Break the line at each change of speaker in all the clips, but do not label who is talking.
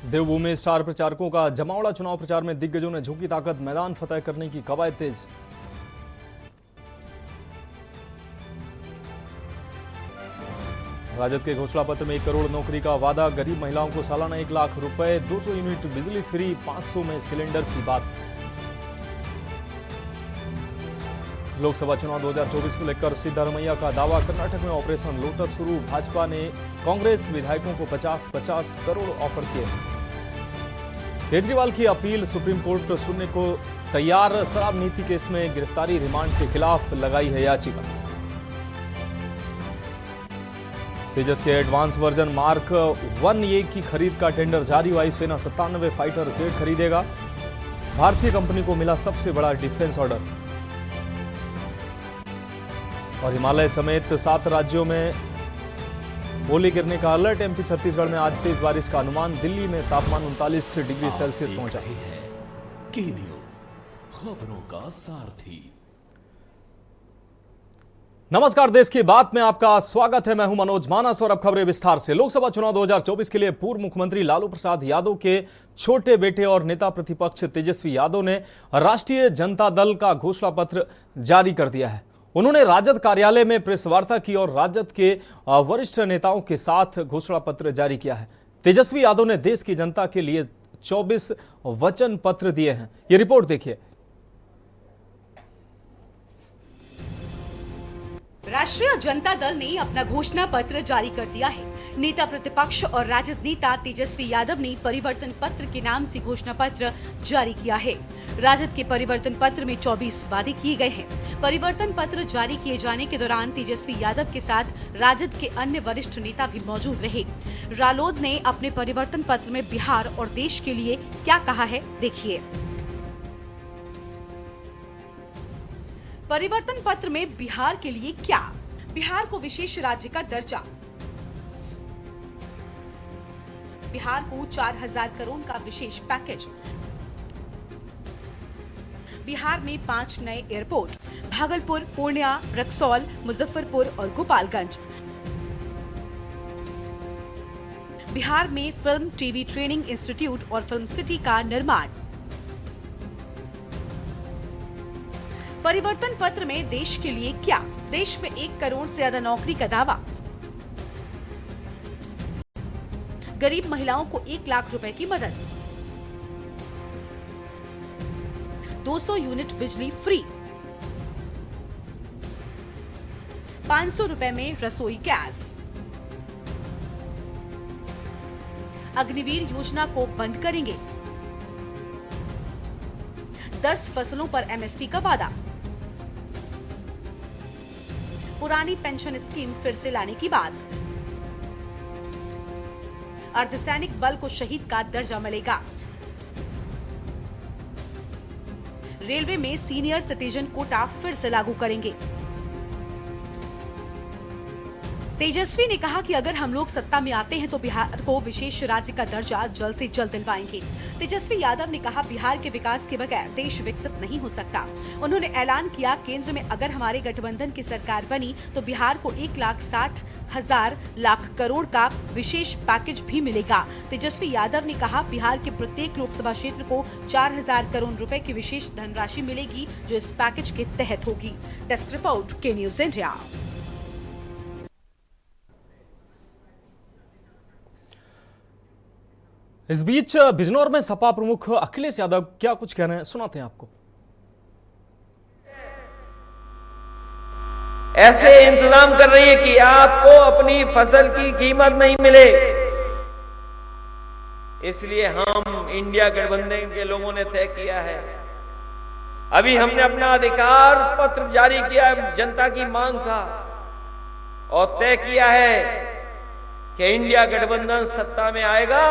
देवभूमि star प्रचारकों का जमावड़ा। चुनाव प्रचार में दिग्गजों ने झोंकी ताकत, मैदान फतह करने की कवायद तेज। राजद के घोषणा पत्र में 1 करोड़ नौकरी का वादा, गरीब महिलाओं को सालाना 1 लाख रुपए, 200 यूनिट बिजली फ्री, 500 में सिलेंडर की बात। लोकसभा चुनाव 2024 को लेकर सिद्धारमैया का दावा, कर्नाटक में ऑपरेशन लोटस शुरू, भाजपा ने कांग्रेस विधायकों को 50-50 करोड़ ऑफर किए। केजरीवाल की अपील सुप्रीम कोर्ट सुनने को तैयार, शराब नीति केस में गिरफ्तारी रिमांड के खिलाफ लगाई है याचिका। तेजस के एडवांस वर्जन मार्क 1A की खरीद का टेंडर जारी, वायुसेना 97 फाइटर जेट खरीदेगा। भारतीय कंपनी को मिला सबसे बड़ा डिफेंस ऑर्डर। और हिमालय समेत 7 राज्यों में ओले गिरने का अलर्ट। एमपी छत्तीसगढ़ में आज तेज बारिश का अनुमान। दिल्ली में तापमान 39 डिग्री सेल्सियस पहुंचा है।
की न्यूज़, खबरों का सारथी।
नमस्कार, देश की बात में आपका स्वागत है। मैं हूं मनोज मानस और अब खबरें विस्तार से। लोकसभा चुनाव 2024 के लिए पूर्व मुख्यमंत्री लालू प्रसाद यादव के छोटे बेटे और नेता प्रतिपक्ष तेजस्वी यादव ने राष्ट्रीय जनता दल का घोषणा पत्र जारी कर दिया है। उन्होंने राजद कार्यालय में प्रेस वार्ता की और राजद के वरिष्ठ नेताओं के साथ घोषणा पत्र जारी किया है। तेजस्वी यादव ने देश की जनता के लिए 24 वचन पत्र दिए हैं। ये रिपोर्ट देखिए।
राष्ट्रीय जनता दल ने अपना घोषणा पत्र जारी कर दिया है। नेता प्रतिपक्ष और राजद नेता तेजस्वी यादव ने परिवर्तन पत्र के नाम से घोषणा पत्र जारी किया है। राजद के परिवर्तन पत्र में 24 वादे किए गए हैं। परिवर्तन पत्र जारी किए जाने के दौरान तेजस्वी यादव के साथ राजद के अन्य वरिष्ठ नेता भी मौजूद रहे। रालोद ने अपने परिवर्तन पत्र में बिहार और देश के लिए क्या कहा है, देखिए। परिवर्तन पत्र में बिहार के लिए क्या? बिहार को विशेष राज्य का दर्जा, बिहार को 4000 करोड़ का विशेष पैकेज, बिहार में 5 नए एयरपोर्ट, भागलपुर, पूर्णिया, रक्सौल, मुजफ्फरपुर और गोपालगंज। बिहार में फिल्म टीवी ट्रेनिंग इंस्टीट्यूट और फिल्म सिटी का निर्माण। परिवर्तन पत्र में देश के लिए क्या? देश में 1 करोड़ से ज्यादा नौकरी का दावा, गरीब महिलाओं को 1 लाख रुपए की मदद, 200 यूनिट बिजली फ्री, 500 रुपए में रसोई गैस, अग्निवीर योजना को बंद करेंगे, 10 फसलों पर एमएसपी का वादा, पुरानी पेंशन स्कीम फिर से लाने की बात, अर्धसैनिक बल को शहीद का दर्जा मिलेगा, रेलवे में सीनियर सिटीजन कोटा फिर से लागू करेंगे। तेजस्वी ने कहा कि अगर हम लोग सत्ता में आते हैं तो बिहार को विशेष राज्य का दर्जा जल्द से जल्द दिलवाएंगे। तेजस्वी यादव ने कहा, बिहार के विकास के बगैर देश विकसित नहीं हो सकता। उन्होंने ऐलान किया, केंद्र में अगर हमारे गठबंधन की सरकार बनी तो बिहार को 1,60,000 लाख करोड़ का विशेष पैकेज भी मिलेगा। तेजस्वी यादव ने कहा, बिहार के प्रत्येक लोकसभा क्षेत्र को 4000 करोड़ रुपए की विशेष धनराशि मिलेगी जो इस पैकेज के तहत होगी। डेस्क रिपोर्ट, के न्यूज इंडिया।
इस बीच बिजनौर में सपा प्रमुख अखिलेश यादव क्या कुछ कह रहे हैं, सुनाते हैं आपको।
ऐसे इंतजाम कर रही है कि आपको अपनी फसल की कीमत नहीं मिले, इसलिए हम इंडिया गठबंधन के लोगों ने तय किया है, अभी हमने अपना अधिकार पत्र जारी किया है जनता की मांग का और तय किया है कि इंडिया गठबंधन सत्ता में आएगा,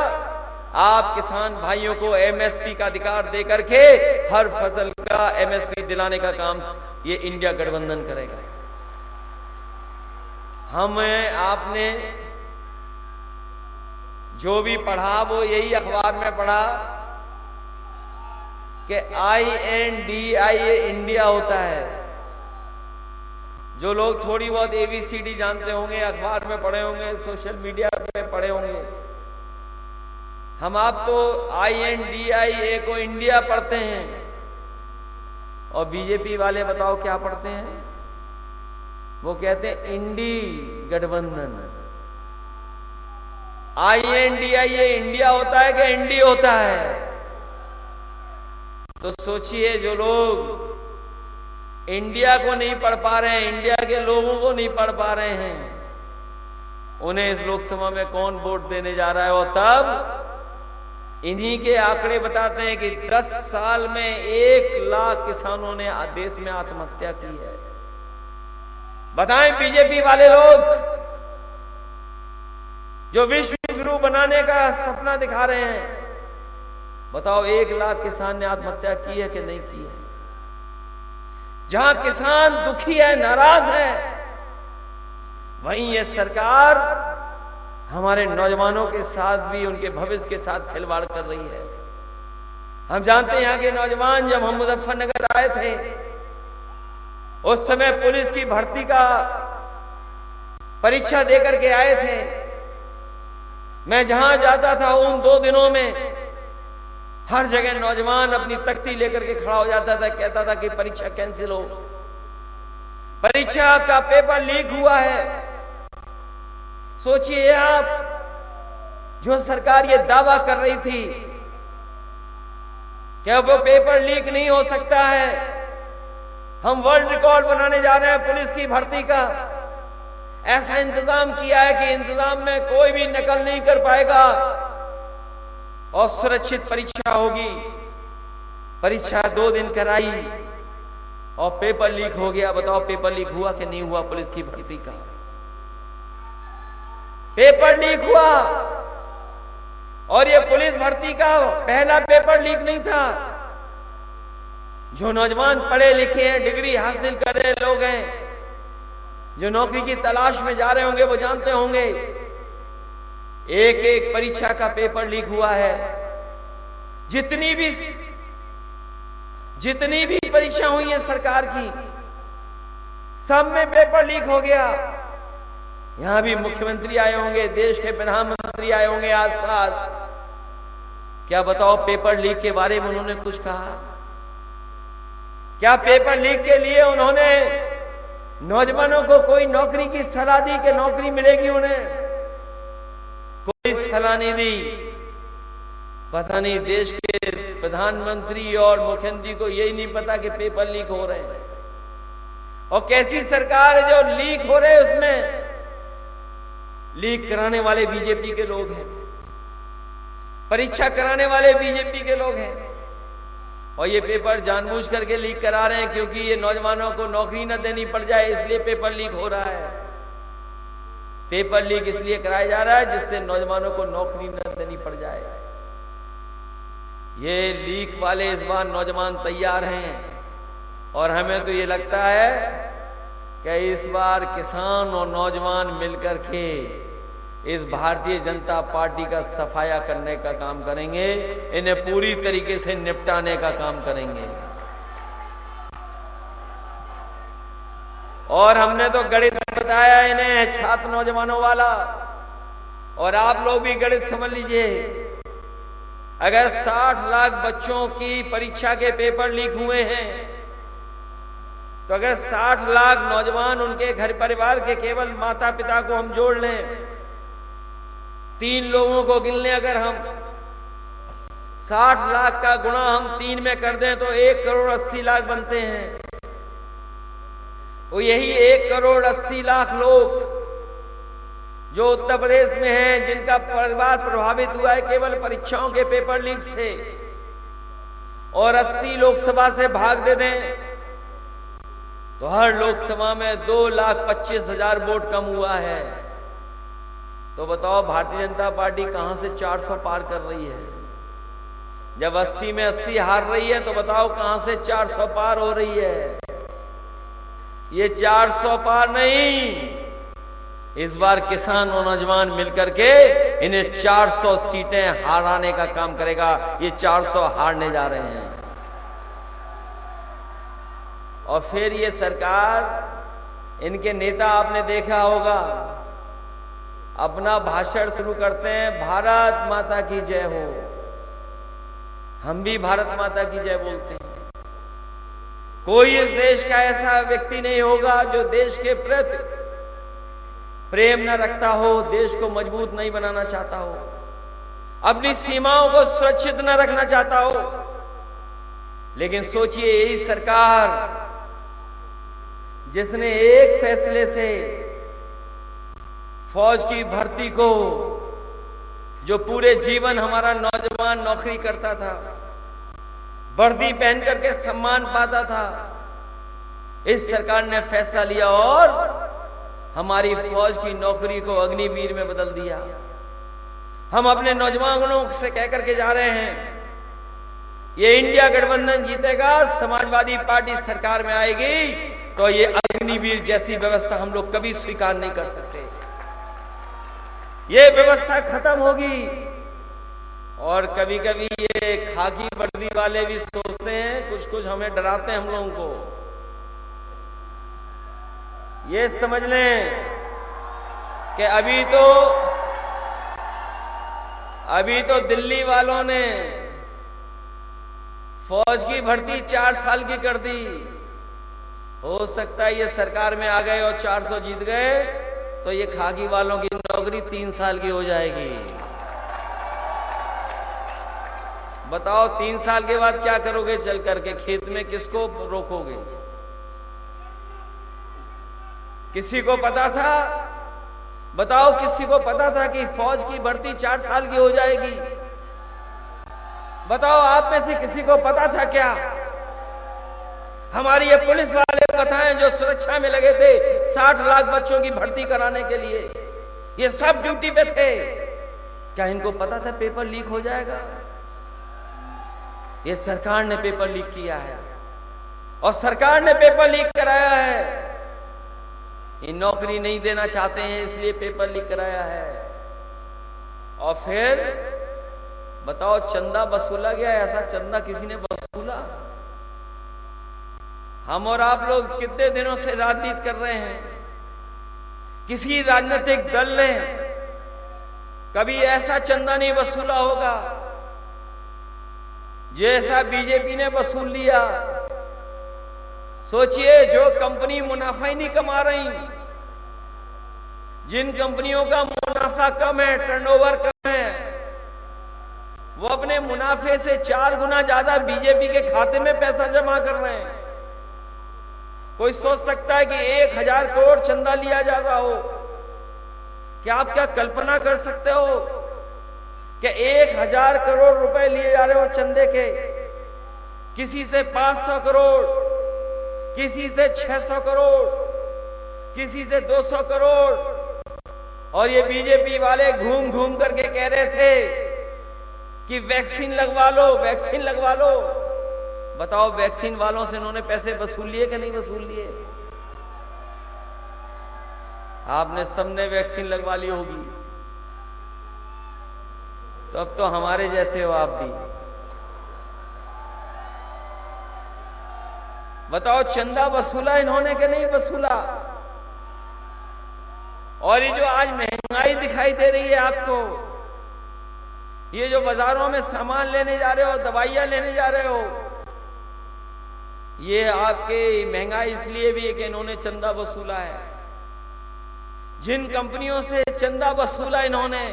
आप किसान भाइयों को एमएसपी का अधिकार देकर के हर फसल का एमएसपी दिलाने का काम ये इंडिया गठबंधन करेगा। हमें आपने जो भी पढ़ा वो यही अखबार में पढ़ा कि INDIA इंडिया होता है। जो लोग थोड़ी बहुत ABCD जानते होंगे, अखबार में पढ़े होंगे, सोशल मीडिया पे पढ़े होंगे, हम आप तो INDIA को इंडिया पढ़ते हैं और बीजेपी वाले बताओ क्या पढ़ते हैं? वो कहते हैं इंडी गठबंधन। INDIA इंडिया होता है कि इंडी होता है? तो सोचिए, जो लोग इंडिया को नहीं पढ़ पा रहे हैं, इंडिया के लोगों को नहीं पढ़ पा रहे हैं, उन्हें इस लोकसभा में कौन वोट देने जा रहा है? और तब इन्हीं के आंकड़े बताते हैं कि 10 साल में 1 लाख किसानों ने देश में आत्महत्या की है। बताएं बीजेपी वाले लोग जो विश्व गुरु बनाने का सपना दिखा रहे हैं, बताओ 1 लाख किसान ने आत्महत्या की है कि नहीं की है? जहां किसान दुखी है, नाराज है, वहीं ये सरकार हमारे नौजवानों के साथ भी, उनके भविष्य के साथ खिलवाड़ कर रही है। हम जानते हैं यहां के नौजवान, जब हम मुजफ्फरनगर आए थे, उस समय पुलिस की भर्ती का परीक्षा देकर के आए थे। मैं जहां जाता था उन 2 दिनों में हर जगह नौजवान अपनी तख्ती लेकर के खड़ा हो जाता था, कहता था कि परीक्षा कैंसिल हो, परीक्षा का पेपर लीक हुआ है। सोचिए आप, जो सरकार ये दावा कर रही थी कि वो पेपर लीक नहीं हो सकता है, हम वर्ल्ड रिकॉर्ड बनाने जा रहे हैं पुलिस की भर्ती का, ऐसा इंतजाम किया है कि इंतजाम में कोई भी नकल नहीं कर पाएगा और सुरक्षित परीक्षा होगी। परीक्षा 2 दिन कराई और पेपर लीक हो गया। बताओ पेपर लीक हुआ कि नहीं हुआ? पुलिस की भर्ती का पेपर लीक हुआ, और ये पुलिस भर्ती का पहला पेपर लीक नहीं था। जो नौजवान पढ़े लिखे हैं, डिग्री हासिल कर रहे लोग हैं, जो नौकरी की तलाश में जा रहे होंगे, वो जानते होंगे एक एक परीक्षा का पेपर लीक हुआ है। जितनी भी परीक्षा हुई है सरकार की, सब में पेपर लीक हो गया। यहां भी मुख्यमंत्री आए होंगे, देश के प्रधानमंत्री आए होंगे आसपास, क्या बताओ पेपर लीक के बारे में उन्होंने कुछ कहा? क्या पेपर लीक के लिए उन्होंने नौजवानों को कोई नौकरी की सलाह दी कि नौकरी मिलेगी उन्हें? कोई सलाह नहीं दी। पता नहीं देश के प्रधानमंत्री और मुख्यमंत्री को यही नहीं पता कि पेपर लीक हो रहे हैं। और कैसी सरकार है जो लीक हो रहे हैं, उसमें लीक कराने वाले बीजेपी के लोग हैं, परीक्षा कराने वाले बीजेपी के लोग हैं, और ये पेपर जानबूझ करके लीक करा रहे हैं क्योंकि ये नौजवानों को नौकरी न देनी पड़ जाए, इसलिए पेपर लीक हो रहा है। पेपर लीक इसलिए कराया जा रहा है जिससे नौजवानों को नौकरी न देनी पड़ जाए। ये लीक वाले इस बार नौजवान तैयार हैं, और हमें तो ये लगता है कि इस बार किसान और नौजवान मिलकर के इस भारतीय जनता पार्टी का सफाया करने का काम करेंगे, इन्हें पूरी तरीके से निपटाने का काम करेंगे। और हमने तो गणित बताया इन्हें, छात्र नौजवानों वाला, और आप लोग भी गणित समझ लीजिए। अगर 60 लाख बच्चों की परीक्षा के पेपर लीक हुए हैं, तो अगर 60 लाख नौजवान, उनके घर परिवार के केवल माता पिता को हम जोड़ लें, 3 लोगों को गिन लें, अगर हम 60 लाख का गुणा हम 3 में कर दें तो 1 करोड़ 80 लाख बनते हैं। वो यही 1 करोड़ 80 लाख लोग जो उत्तर प्रदेश में हैं, जिनका परिवार प्रभावित हुआ है केवल परीक्षाओं के पेपर लीक से, और 80 लोकसभा से भाग दे दें तो हर लोकसभा में 2,25,000 वोट कम हुआ है। तो बताओ भारतीय जनता पार्टी कहां से 400 पार कर रही है? जब 80 में 80 हार रही है, तो बताओ कहां से 400 पार हो रही है? ये 400 पार नहीं, इस बार किसान और नौजवान मिलकर के इन्हें 400 सीटें हाराने का काम करेगा। ये 400 हारने जा रहे हैं। और फिर ये सरकार, इनके नेता आपने देखा होगा, अपना भाषण शुरू करते हैं, भारत माता की जय हो। हम भी भारत माता की जय बोलते हैं। कोई इस देश का ऐसा व्यक्ति नहीं होगा जो देश के प्रति प्रेम न रखता हो, देश को मजबूत नहीं बनाना चाहता हो, अपनी सीमाओं को सुरक्षित न रखना चाहता हो। लेकिन सोचिए, यही सरकार जिसने एक फैसले से फौज की भर्ती को, जो पूरे जीवन हमारा नौजवान नौकरी करता था, वर्दी पहन करके सम्मान पाता था, इस सरकार ने फैसला लिया और हमारी फौज की नौकरी को अग्निवीर में बदल दिया। हम अपने नौजवानों से कहकर के जा रहे हैं, ये इंडिया गठबंधन जीतेगा, समाजवादी पार्टी सरकार में आएगी, तो ये अग्निवीर जैसी व्यवस्था हम लोग कभी स्वीकार नहीं कर सकते। ये व्यवस्था खत्म होगी। और कभी कभी ये खाकी वर्दी वाले भी सोचते हैं, कुछ कुछ हमें डराते हैं हम लोगों को। ये समझ लें कि अभी तो दिल्ली वालों ने फौज की भर्ती 4 साल की कर दी। हो सकता है ये सरकार में आ गए और 400 जीत गए तो ये खाकी वालों की नौकरी 3 साल की हो जाएगी। बताओ 3 साल के बाद क्या करोगे? चल करके खेत में किसको रोकोगे? किसी को पता था? बताओ, किसी को पता था कि फौज की भर्ती 4 साल की हो जाएगी? बताओ, आप में से किसी को पता था क्या? हमारी ये पुलिस वाले बताएं जो सुरक्षा में लगे थे 60 लाख बच्चों की भर्ती कराने के लिए, ये सब ड्यूटी पे थे। क्या इनको पता था पेपर लीक हो जाएगा? ये सरकार ने पेपर लीक किया है और सरकार ने पेपर लीक कराया है। ये नौकरी नहीं देना चाहते हैं इसलिए पेपर लीक कराया है। और फिर बताओ, चंदा वसूला गया? ऐसा चंदा किसी ने वसूला? हम और आप लोग कितने दिनों से राजनीति कर रहे हैं, किसी राजनीतिक दल ने कभी ऐसा चंदा नहीं वसूला होगा जैसा बीजेपी ने वसूल लिया। सोचिए, जो कंपनी मुनाफा ही नहीं कमा रही, जिन कंपनियों का मुनाफा कम है, टर्नओवर कम है, वो अपने मुनाफे से 4 गुना ज्यादा बीजेपी के खाते में पैसा जमा कर रहे हैं। कोई सोच सकता है कि 1000 करोड़ चंदा लिया जा रहा हो? क्या आप क्या कल्पना कर सकते हो कि 1000 करोड़ रुपए लिए जा रहे हो चंदे के? किसी से 500 करोड़, किसी से 600 करोड़, किसी से 200 करोड़। और ये बीजेपी वाले घूम घूम करके कह रहे थे कि वैक्सीन लगवा लो, वैक्सीन लगवा लो। बताओ, वैक्सीन वालों से इन्होंने पैसे वसूल लिए कि नहीं वसूल लिए? आपने सबने वैक्सीन लगवा ली होगी, तो अब तो हमारे जैसे हो आप भी। बताओ, चंदा वसूला इन्होंने कि नहीं वसूला? और ये जो आज महंगाई दिखाई दे रही है आपको, ये जो बाजारों में सामान लेने जा रहे हो, दवाइयां लेने जा रहे हो, ये आपके महंगाई इसलिए भी है कि इन्होंने चंदा वसूला है। जिन कंपनियों से चंदा वसूला इन्होंने,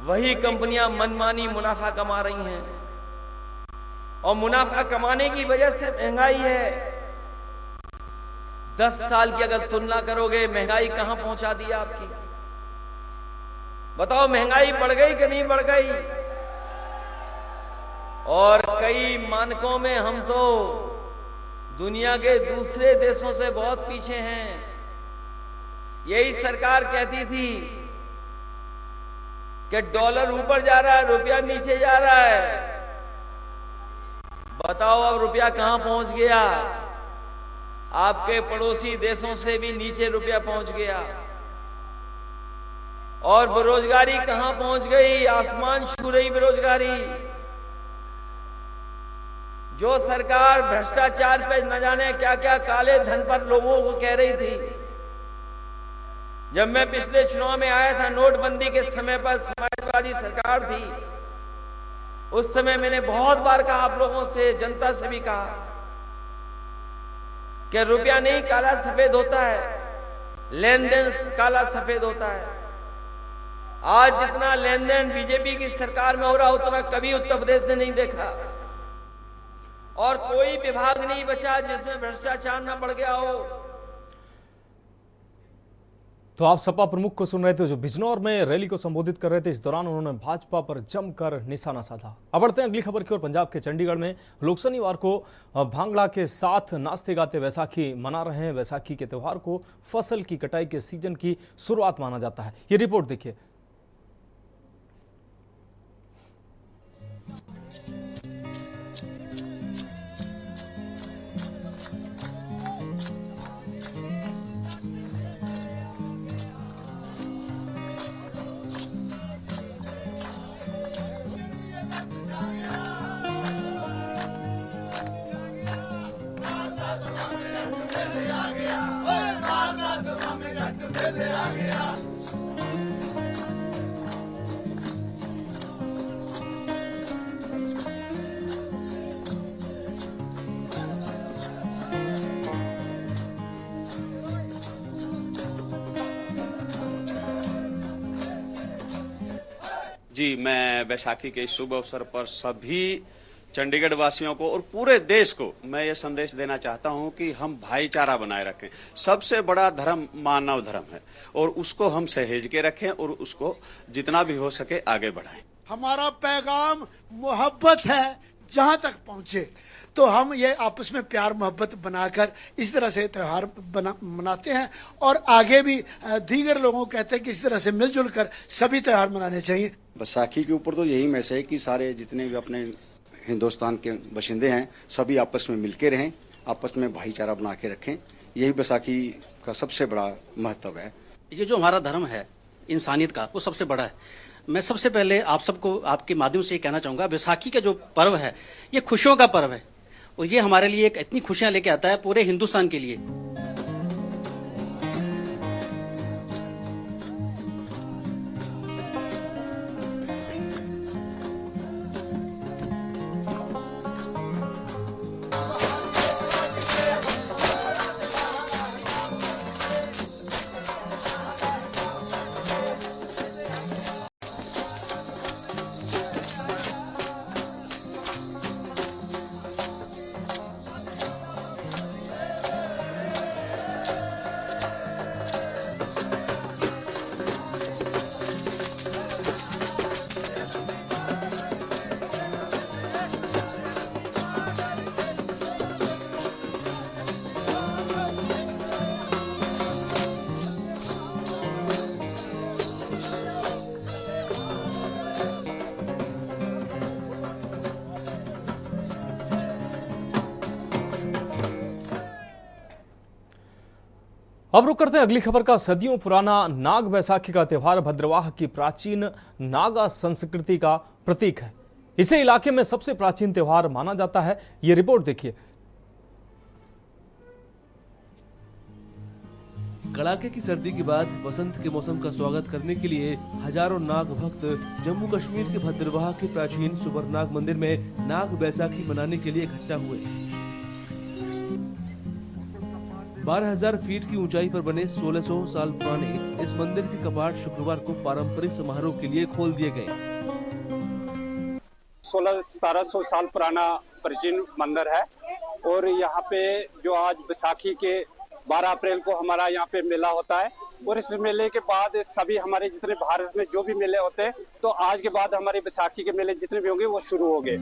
वही कंपनियां मनमानी मुनाफा कमा रही हैं। और मुनाफा कमाने की वजह से महंगाई है। 10 साल की अगर तुलना करोगे, महंगाई कहां पहुंचा दी आपकी? बताओ, महंगाई बढ़ गई कि नहीं बढ़ गई? और कई मानकों में हम तो दुनिया के दूसरे देशों से बहुत पीछे हैं। यही सरकार कहती थी कि डॉलर ऊपर जा रहा है, रुपया नीचे जा रहा है। बताओ, अब रुपया कहां पहुंच गया? आपके पड़ोसी देशों से भी नीचे रुपया पहुंच गया। और बेरोजगारी कहां पहुंच गई? आसमान छू रही बेरोजगारी। जो सरकार भ्रष्टाचार पे न जाने क्या क्या काले धन पर लोगों को कह रही थी, जब मैं पिछले चुनाव में आया था, नोटबंदी के समय पर समाजवादी सरकार थी, उस समय मैंने बहुत बार कहा आप लोगों से, जनता से भी कहा कि रुपया नहीं काला सफेद होता है, लेन देन काला सफेद होता है। आज जितना लेन देन बीजेपी की सरकार में हो रहा, उतना कभी उत्तर प्रदेश ने नहीं देखा। और कोई विभाग नहीं बचा जिसमें भ्रष्टाचार न बढ़ गया हो।
तो आप सपा प्रमुख को सुन रहे थे जो बिजनौर में रैली को संबोधित कर रहे थे। इस दौरान उन्होंने भाजपा पर जमकर निशाना साधा। अब बढ़ते हैं अगली खबर की ओर। पंजाब के चंडीगढ़ में लोग शनिवार को भांगड़ा के साथ नाचते गाते वैसाखी मना रहे हैं। वैसाखी के त्यौहार को फसल की कटाई के सीजन की शुरुआत माना जाता है। ये रिपोर्ट देखिए।
जी, मैं बैसाखी के इस शुभ अवसर पर सभी चंडीगढ़ वासियों को और पूरे देश को मैं ये संदेश देना चाहता हूं कि हम भाईचारा बनाए रखें। सबसे बड़ा धर्म मानव धर्म है और उसको हम सहेज के रखें और उसको जितना भी हो सके आगे बढ़ाएं।
हमारा पैगाम मोहब्बत है, जहां तक पहुंचे तो हम ये आपस में प्यार मोहब्बत बनाकर इस तरह से त्यौहार मनाते हैं और आगे भी दीगर लोगों को कहते हैं कि इस तरह से मिलजुल कर सभी त्यौहार मनाने चाहिए।
बैसाखी के ऊपर तो यही मैसेज है कि सारे जितने भी अपने हिंदुस्तान के बाशिंदे हैं सभी आपस में मिलके रहें, आपस में भाईचारा बना के रखें। यही बैसाखी का सबसे बड़ा महत्व है।
ये जो हमारा धर्म है इंसानियत का, वो सबसे बड़ा है। मैं सबसे पहले आप सबको आपके माध्यम से ये कहना चाहूँगा, बैसाखी का जो पर्व है ये खुशियों का पर्व है और ये हमारे लिए एक इतनी खुशियाँ लेके आता है पूरे हिंदुस्तान के लिए।
अब रुक करते हैं अगली खबर का। सदियों पुराना नाग बैसाखी का त्यौहार भद्रवाह की प्राचीन नागा संस्कृति का प्रतीक है। इसे इलाके में सबसे प्राचीन त्यौहार माना जाता है। ये रिपोर्ट देखिए।
कड़ाके की सर्दी के बाद बसंत के मौसम का स्वागत करने के लिए हजारों नाग भक्त जम्मू कश्मीर के भद्रवाह के प्राचीन सुबरनाग मंदिर में नाग बैसाखी मनाने के लिए इकट्ठा हुए। 12,000 फीट की ऊंचाई पर बने 1600 साल पुराने इस मंदिर के कपाट शुक्रवार को पारंपरिक समारोह के लिए खोल दिए गए।
1600-1700 साल पुराना प्राचीन मंदिर है और यहाँ पे जो आज बैसाखी के 12 अप्रैल को हमारा यहाँ पे मेला होता है और इस मेले के बाद सभी हमारे जितने भारत में जो भी मेले होते हैं तो आज के बाद हमारे बैसाखी के मेले जितने भी होंगे वो शुरू हो गए।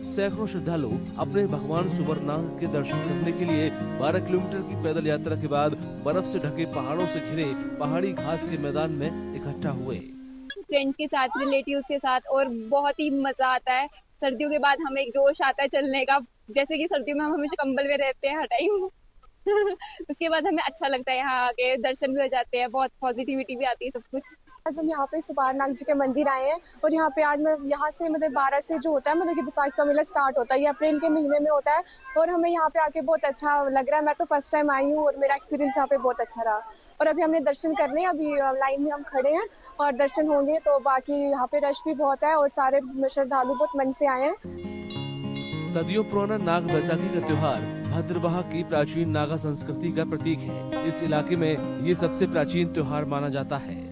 सैकड़ों श्रद्धालु अपने भगवान सुबरनाग के दर्शन करने के लिए 12 किलोमीटर की पैदल यात्रा के बाद बर्फ से ढके पहाड़ों से घिरे पहाड़ी घास के मैदान में इकट्ठा हुए।
फ्रेंड्स के साथ, रिलेटिव्स के साथ और बहुत ही मजा आता है। सर्दियों के बाद हमें एक जोश आता है चलने का, जैसे कि सर्दियों में हम हमेशा कंबल में रहते हैं हर टाइम उसके बाद हमें अच्छा लगता है, यहाँ आके दर्शन भी हो जाते हैं, बहुत पॉजिटिविटी भी आती है सब कुछ।
आज हम यहाँ पे सुबरनाग जी के मंदिर आए हैं और यहाँ पे आज मैं यहाँ से 12 से जो होता है कि बैसाखी का मेला स्टार्ट होता है, ये अप्रैल के महीने में होता है और हमें यहाँ पे आके बहुत अच्छा लग रहा है। मैं तो फर्स्ट टाइम आई हूँ और मेरा एक्सपीरियंस यहाँ पे बहुत अच्छा रहा। और अभी हमने दर्शन करने हैं, अभी लाइन में हम खड़े हैं और दर्शन होंगे। तो बाकी यहाँ पे रश भी बहुत है और सारे श्रद्धालु बहुत मन से आए हैं।
सदियों पुराना नाग बैसाखी का त्योहार भद्रवाह की प्राचीन नागा संस्कृति का प्रतीक है। इस इलाके में ये सबसे प्राचीन त्योहार माना जाता है।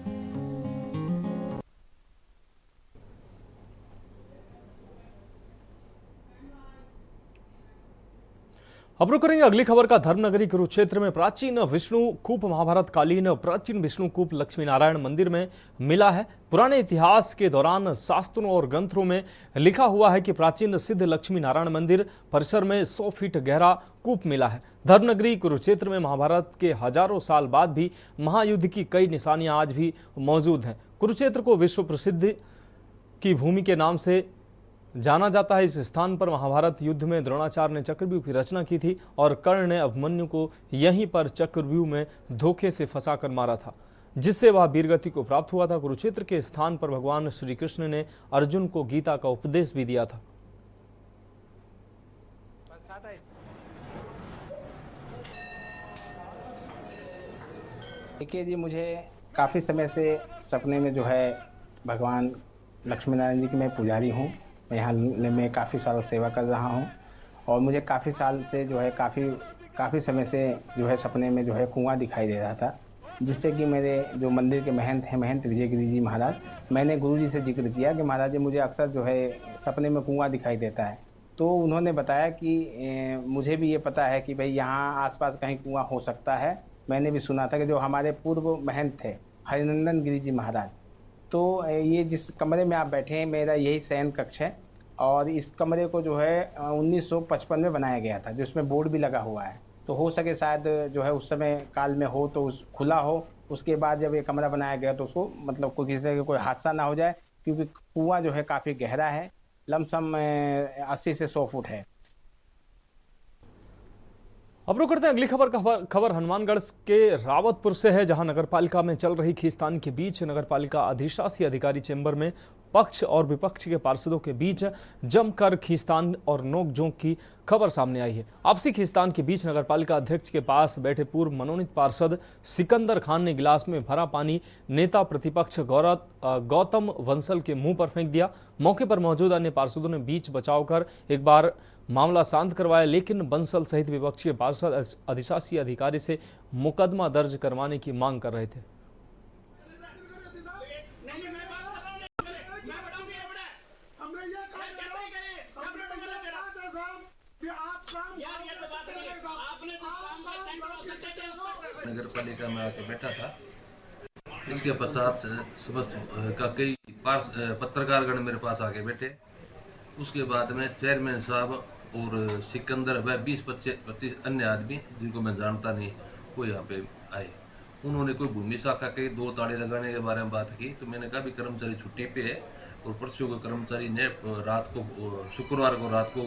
अब रुक करेंगे अगली खबर का। धर्मनगरी कुरुक्षेत्र में प्राचीन विष्णुकूप महाभारत कालीन प्राचीन विष्णुकूप लक्ष्मी नारायण मंदिर में मिला है। पुराने इतिहास के दौरान शास्त्रों और ग्रंथों में लिखा हुआ है कि प्राचीन सिद्ध लक्ष्मी नारायण मंदिर परिसर में 100 फीट गहरा कूप मिला है। धर्मनगरी कुरुक्षेत्र में महाभारत के हजारों साल बाद भी महायुद्ध की कई निशानियां आज भी मौजूद हैं। कुरुक्षेत्र को विश्व प्रसिद्ध की भूमि के नाम से जाना जाता है। इस स्थान पर महाभारत युद्ध में द्रोणाचार्य ने चक्रव्यूह की रचना की थी और कर्ण ने अभिमन्यु को यहीं पर चक्रव्यूह में धोखे से फंसाकर मारा था, जिससे वह वीरगति को प्राप्त हुआ था। कुरुक्षेत्र के स्थान पर भगवान श्री कृष्ण ने अर्जुन को गीता का उपदेश भी दिया था।
देखिए जी, मुझे काफ़ी समय से सपने में जो है भगवान लक्ष्मी नारायण जी की मैं पुजारी हूँ। मैं यहाँ में काफ़ी सालों सेवा कर रहा हूँ और मुझे काफ़ी साल से जो है काफ़ी समय से जो है सपने में जो है कुआं दिखाई दे रहा था, जिससे कि मेरे जो मंदिर के महंत हैं, महंत विजयगिरी जी महाराज, मैंने गुरु जी से जिक्र किया कि महाराज जी मुझे अक्सर जो है सपने में कुआं दिखाई देता है। तो उन्होंने बताया कि मुझे भी ये पता है कि भाई यहाँ आसपास कहीं कुआं हो सकता है। मैंने भी सुना था कि जो हमारे पूर्व महंत थे हरिनंदन गिरी जी महाराज, तो ये जिस कमरे में आप बैठे हैं मेरा यही शयन कक्ष है और इस कमरे को जो है 1955 में बनाया गया था, जिसमें बोर्ड भी लगा हुआ है। तो हो सके शायद जो है उस समय काल में हो तो उस खुला हो, उसके बाद जब ये कमरा बनाया गया तो उसको मतलब कोई किसी तरह कोई हादसा ना हो जाए, क्योंकि कुआं जो है काफ़ी गहरा है, लमसम 80 से 100 फुट है।
अब रुक करते हैं अगली खबर हनुमानगढ़ के रावतपुर से है, जहां नगरपालिका में चल रही खींचतान के बीच नगरपालिका अधिशासी अधिकारी चेंबर में पक्ष और विपक्ष के पार्षदों के बीच जमकर खींचतान और नोकझोंक की खबर सामने आई है। आपसी खींचतान के बीच नगरपालिका अध्यक्ष के पास बैठे पूर्व मनोनीत पार्षद सिकंदर खान ने गिलास में भरा पानी नेता प्रतिपक्ष गौतम वंसल के मुंह पर फेंक दिया। मौके पर मौजूद अन्य पार्षदों ने बीच बचाव कर एक बार मामला शांत करवाया, लेकिन बंसल सहित विपक्षी पार्षद अधिशासी अधिकारी से मुकदमा दर्ज करवाने की मांग कर रहे थे।
नगरपालिका में आके बैठा था, इसके पश्चात का कई पत्रकारगण मेरे पास आके बैठे। उसके बाद में चेयरमैन साहब और सिकंदर व 20-25 अन्य आदमी जिनको मैं जानता नहीं, वो यहाँ पे आए। उन्होंने कोई भूमि शाखा के 2 ताले लगाने के बारे में बात की। तो मैंने कहा भी कर्मचारी छुट्टी पे है और परसों को कर्मचारी ने रात को शुक्रवार को रात को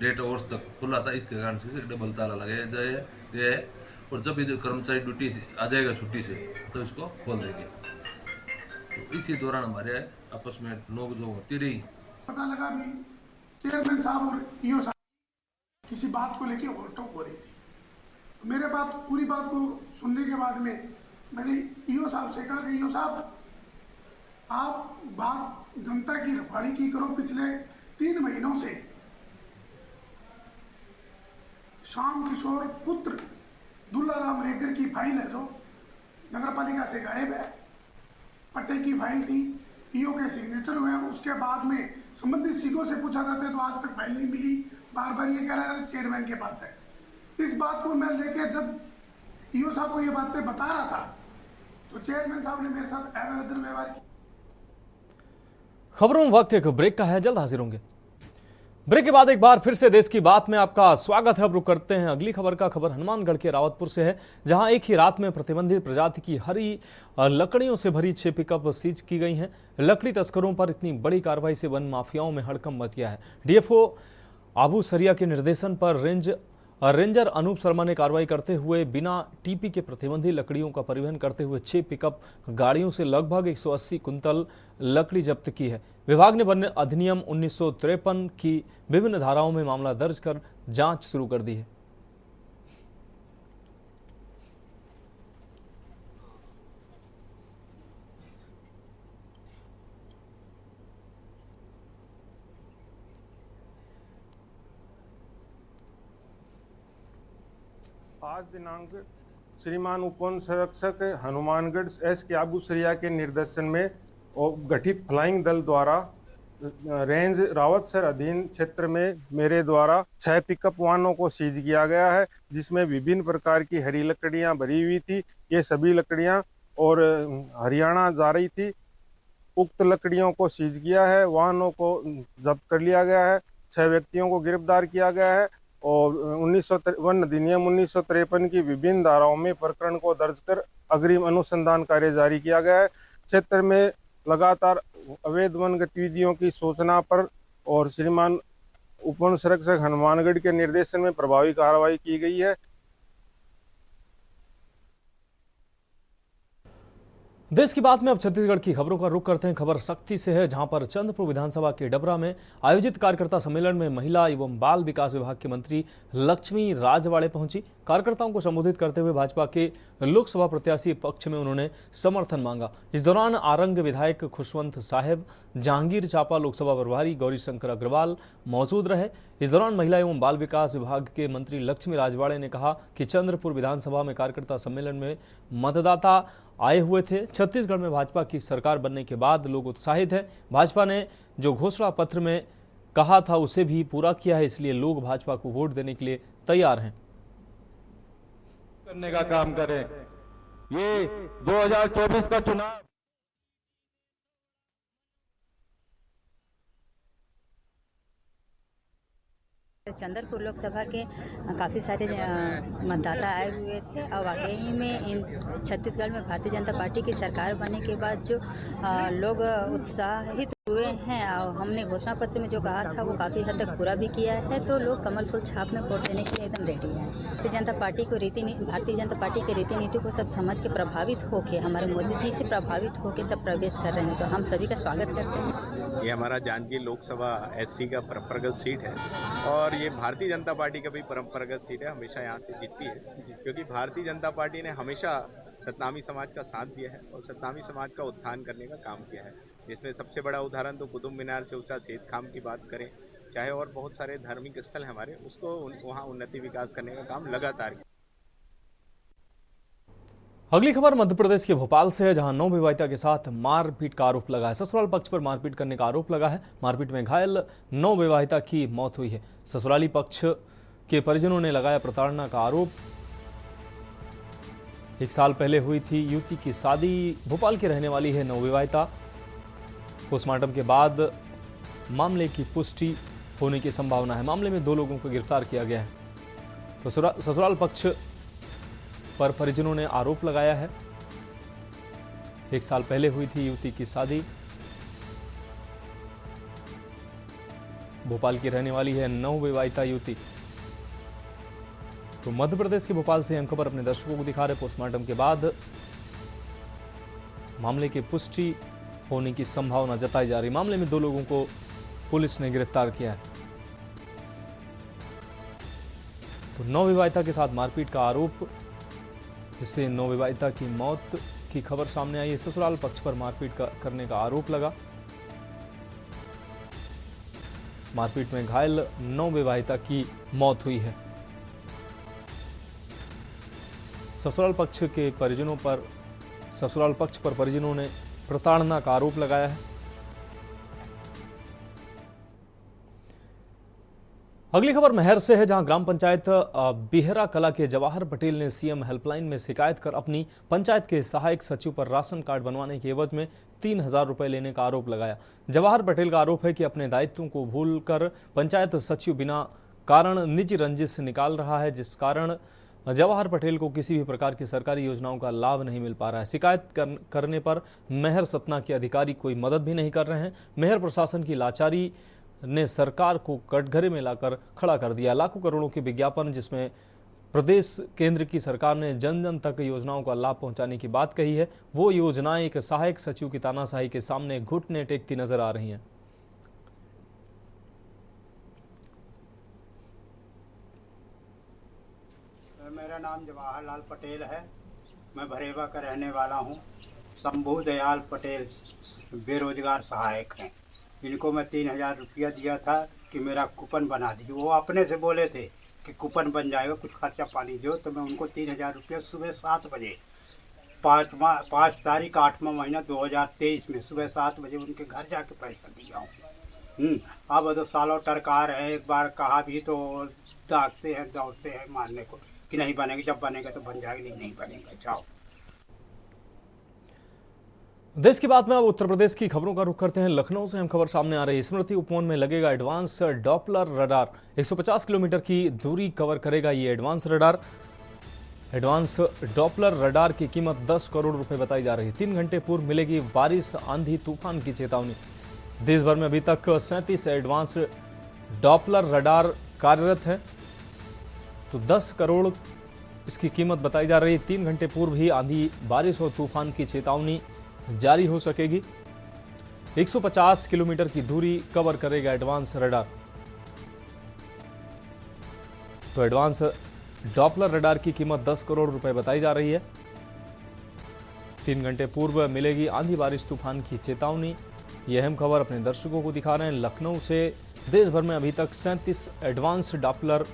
1:30 आवर्स तक खुला था, इसके कारण से डबल ताला लगाया गया है और जब इधर कर्मचारी ड्यूटी आ जाएगा छुट्टी से तो इसको खोल देंगे। तो इसी दौरान हमारे आपस में नोक-झोंक होती रही।
पता लगा भी चेयरमैन साहब और ईओ साहब किसी बात को लेके ओवरटॉक हो रही थी। मेरे पूरी बात को सुनने के बाद में मैंने ईओ साहब से कहा कि ईओ साहब, आप बात जनता की रखवाली की करो। पिछले 3 महीनों से श्याम किशोर पुत्र दुल्लाराम रेगर की फाइल है जो नगरपालिका से गायब है। पट्टे की फाइल थी, ईओ के सिग्नेचर हुए, उसके बाद में संबंधित सीओ से पूछा जाता है तो आज तक फाइल नहीं मिली। बार बार ये कह रहा है चेयरमैन के पास है। इस बात को मैं लेके जब ईओ साहब को ये बातें बता रहा था तो चेयरमैन साहब ने मेरे साथ अभद्र व्यवहार किया।
खबरों में वक्त एक ब्रेक का है, जल्द हाजिर होंगे। ब्रेक के बाद एक बार फिर से देश की बात में आपका स्वागत है। अब रुक करते हैं अगली खबर का। खबर हनुमानगढ़ के रावतपुर से है, जहां एक ही रात में प्रतिबंधित प्रजाति की हरी लकड़ियों से भरी 6 पिकअप सीज की गई हैं। लकड़ी तस्करों पर इतनी बड़ी कार्रवाई से वन माफियाओं में हड़कंप मच गया है। डीएफओ आबू सरिया के निर्देशन पर रेंजर अनूप शर्मा ने कार्रवाई करते हुए बिना टीपी के प्रतिबंधित लकड़ियों का परिवहन करते हुए 6 पिकअप गाड़ियों से लगभग 180 कुंतल लकड़ी जब्त की है। विभाग ने वन अधिनियम 1953 की विभिन्न धाराओं में मामला दर्ज कर जांच शुरू कर दी है।
आज दिनांक श्रीमान उपवन संरक्षक हनुमानगढ़ एस क्याबूसरिया के निर्देशन में गठित फ्लाइंग दल द्वारा रेंज रावतसर अधीन क्षेत्र में मेरे द्वारा 6 पिकअप वाहनों को सीज किया गया है, जिसमें विभिन्न प्रकार की हरी लकड़ियां भरी हुई थी। ये सभी लकड़ियां और हरियाणा जा रही थी। उक्त लकड़ियों को सीज किया है, वाहनों को जब्त कर लिया गया है, 6 व्यक्तियों को गिरफ्तार किया गया है और वन अधिनियम 1953 की विभिन्न धाराओं में प्रकरण को दर्ज कर अग्रिम अनुसंधान कार्य जारी किया गया है। क्षेत्र में लगातार अवैध वन गतिविधियों की सूचना पर और श्रीमान उपवन संरक्षक हनुमानगढ़ के निर्देशन में प्रभावी कार्रवाई की गई है।
देश की बात में अब छत्तीसगढ़ की खबरों का रुख करते हैं। खबर सख्ती से है, जहां पर चंद्रपुर विधानसभा के डबरा में आयोजित कार्यकर्ता सम्मेलन में महिला एवं बाल विकास विभाग के मंत्री लक्ष्मी राजवाड़े पहुंची। कार्यकर्ताओं को संबोधित करते हुए भाजपा के लोकसभा प्रत्याशी पक्ष में उन्होंने समर्थन मांगा। इस दौरान आरंग विधायक खुशवंत साहेब, जांगीर चांपा लोकसभा प्रभारी गौरीशंकर अग्रवाल मौजूद रहे। इस दौरान महिला एवं बाल विकास विभाग के मंत्री लक्ष्मी राजवाड़े ने कहा कि चंद्रपुर विधानसभा में कार्यकर्ता सम्मेलन में मतदाता आए हुए थे। छत्तीसगढ़ में भाजपा की सरकार बनने के बाद लोग उत्साहित हैं। भाजपा ने जो घोषणा पत्र में कहा था उसे भी पूरा किया है, इसलिए लोग भाजपा को वोट देने के लिए तैयार हैं।
करने का काम करें। ये 2024 का चुनाव
चंद्रपुर लोकसभा के काफ़ी सारे मतदाता आए हुए थे और वाकई में इन छत्तीसगढ़ में भारतीय जनता पार्टी की सरकार बनने के बाद जो लोग उत्साहित हुए हैं और हमने घोषणा पत्र में जो कहा था वो काफ़ी हद तक पूरा भी किया है, तो लोग कमल फूल छाप में वोट देने के लिए एकदम रेडी हैं। भारतीय जनता पार्टी के रीति नीति को सब समझ के प्रभावित होके, हमारे मोदी जी से प्रभावित होके सब प्रवेश कर रहे हैं, तो हम सभी का स्वागत करते हैं।
ये हमारा जांजगीर लोकसभा एससी का परंपरागत सीट है और ये भारतीय जनता पार्टी का भी परंपरागत सीट है, हमेशा यहाँ से जीतती है, क्योंकि भारतीय जनता पार्टी ने हमेशा सतनामी समाज का साथ दिया है और सतनामी समाज का उत्थान करने का काम किया है, जिसमें सबसे बड़ा उदाहरण तो कुतुब मीनार से ऊंचा सेत खाम की बात करें, चाहे और बहुत सारे धार्मिक स्थल हैं हमारे, उसको वहाँ उन्नति विकास करने का काम लगातार किया।
अगली खबर मध्य प्रदेश के भोपाल से है, जहां नवविवाहिता के साथ मारपीट का आरोप लगा है। ससुराल पक्ष पर मारपीट करने का आरोप लगा है। मारपीट में घायल नवविवाहिता की मौत हुई है। ससुराली पक्ष के परिजनों ने लगाया प्रताड़ना का आरोप। 1 साल पहले हुई थी युवती की शादी। भोपाल की रहने वाली है नवविवाहिता। पोस्टमार्टम के बाद मामले की पुष्टि होने की संभावना है। मामले में 2 लोगों को गिरफ्तार किया गया है। तो ससुराल पक्ष पर परिजनों ने आरोप लगाया है। 1 साल पहले हुई थी युवती की शादी। भोपाल की रहने वाली है नवविवाहिता युवती। तो मध्य प्रदेश के भोपाल से हम खबर अपने दर्शकों को दिखा रहे। पोस्टमार्टम के बाद मामले की पुष्टि होने की संभावना जताई जा रही। मामले में 2 लोगों को पुलिस ने गिरफ्तार किया है। तो नवविवाहिता के साथ मारपीट का आरोप, जिससे नवविवाहिता की मौत की खबर सामने आई है। ससुराल पक्ष पर मारपीट करने का आरोप लगा। मारपीट में घायल नवविवाहिता की मौत हुई है। ससुराल पक्ष पर परिजनों ने प्रताड़ना का आरोप लगाया है। अगली खबर महर से है, जहां ग्राम पंचायत बिहरा कला के जवाहर पटेल ने सीएम हेल्पलाइन में शिकायत कर अपनी पंचायत के सहायक सचिव पर राशन कार्ड बनवाने के एवज में 3000 रुपए लेने का आरोप लगाया। जवाहर पटेल का आरोप है कि अपने दायित्वों को भूलकर पंचायत सचिव बिना कारण निजी रंजिश निकाल रहा है, जिस कारण जवाहर पटेल को किसी भी प्रकार की सरकारी योजनाओं का लाभ नहीं मिल पा रहा है। शिकायत करने पर मेहर सतना के अधिकारी कोई मदद भी नहीं कर रहे हैं। मेहर प्रशासन की लाचारी ने सरकार को कटघरे में लाकर खड़ा कर दिया। लाखों करोड़ों के विज्ञापन, जिसमें प्रदेश केंद्र की सरकार ने जन जन तक योजनाओं का लाभ पहुंचाने की बात कही है, वो योजनाएं एक सहायक सचिव की तानाशाही के सामने घुटने टेकती नजर आ रही हैं।
मेरा नाम जवाहरलाल पटेल है। मैं भरेवा का रहने वाला हूँ। शंभू दयाल पटेल बेरोजगार सहायक हैं। इनको मैं 3000 रुपया दिया था कि मेरा कूपन बना दीजिए। वो अपने से बोले थे कि कूपन बन जाएगा, कुछ खर्चा पानी दो, तो मैं उनको 3,000 रुपया सुबह 7 बजे 5 तारीख 8वां महीना 2023 में सुबह 7 बजे उनके घर जाके पैसा दिया हूँ। अब तो सालों टरकार है, एक बार कहा भी तो दागते हैं दौड़ते हैं मारने को कि नहीं बनेगा, जब बनेगा तो बन जाएगा, नहीं बनेगा जाओ।
देश की बात में अब उत्तर प्रदेश की खबरों का रुख करते हैं। लखनऊ से हम खबर सामने आ रही है। स्मृति उपवन में लगेगा एडवांस डॉपलर रडार। 150 किलोमीटर की दूरी कवर करेगा ये advance radar. Advance Doppler radar की कीमत 10 करोड़ रुपए बताई जा रही है। 3 घंटे पूर्व मिलेगी बारिश, आंधी, तूफान की चेतावनी। देश भर में अभी तक 37 एडवांस डॉपलर रडार कार्यरत है, तो 10 करोड़ इसकी कीमत बताई जा रही है। 3 घंटे पूर्व ही आंधी, बारिश और तूफान की चेतावनी जारी हो सकेगी। 150 किलोमीटर की दूरी कवर करेगा एडवांस रडार। तो एडवांस डॉपलर रडार की कीमत 10 करोड़ रुपए बताई जा रही है। 3 घंटे पूर्व मिलेगी आंधी, बारिश, तूफान की चेतावनी। यह अहम खबर अपने दर्शकों को दिखा रहे हैं। लखनऊ से देश भर में अभी तक 37 एडवांस डॉपलर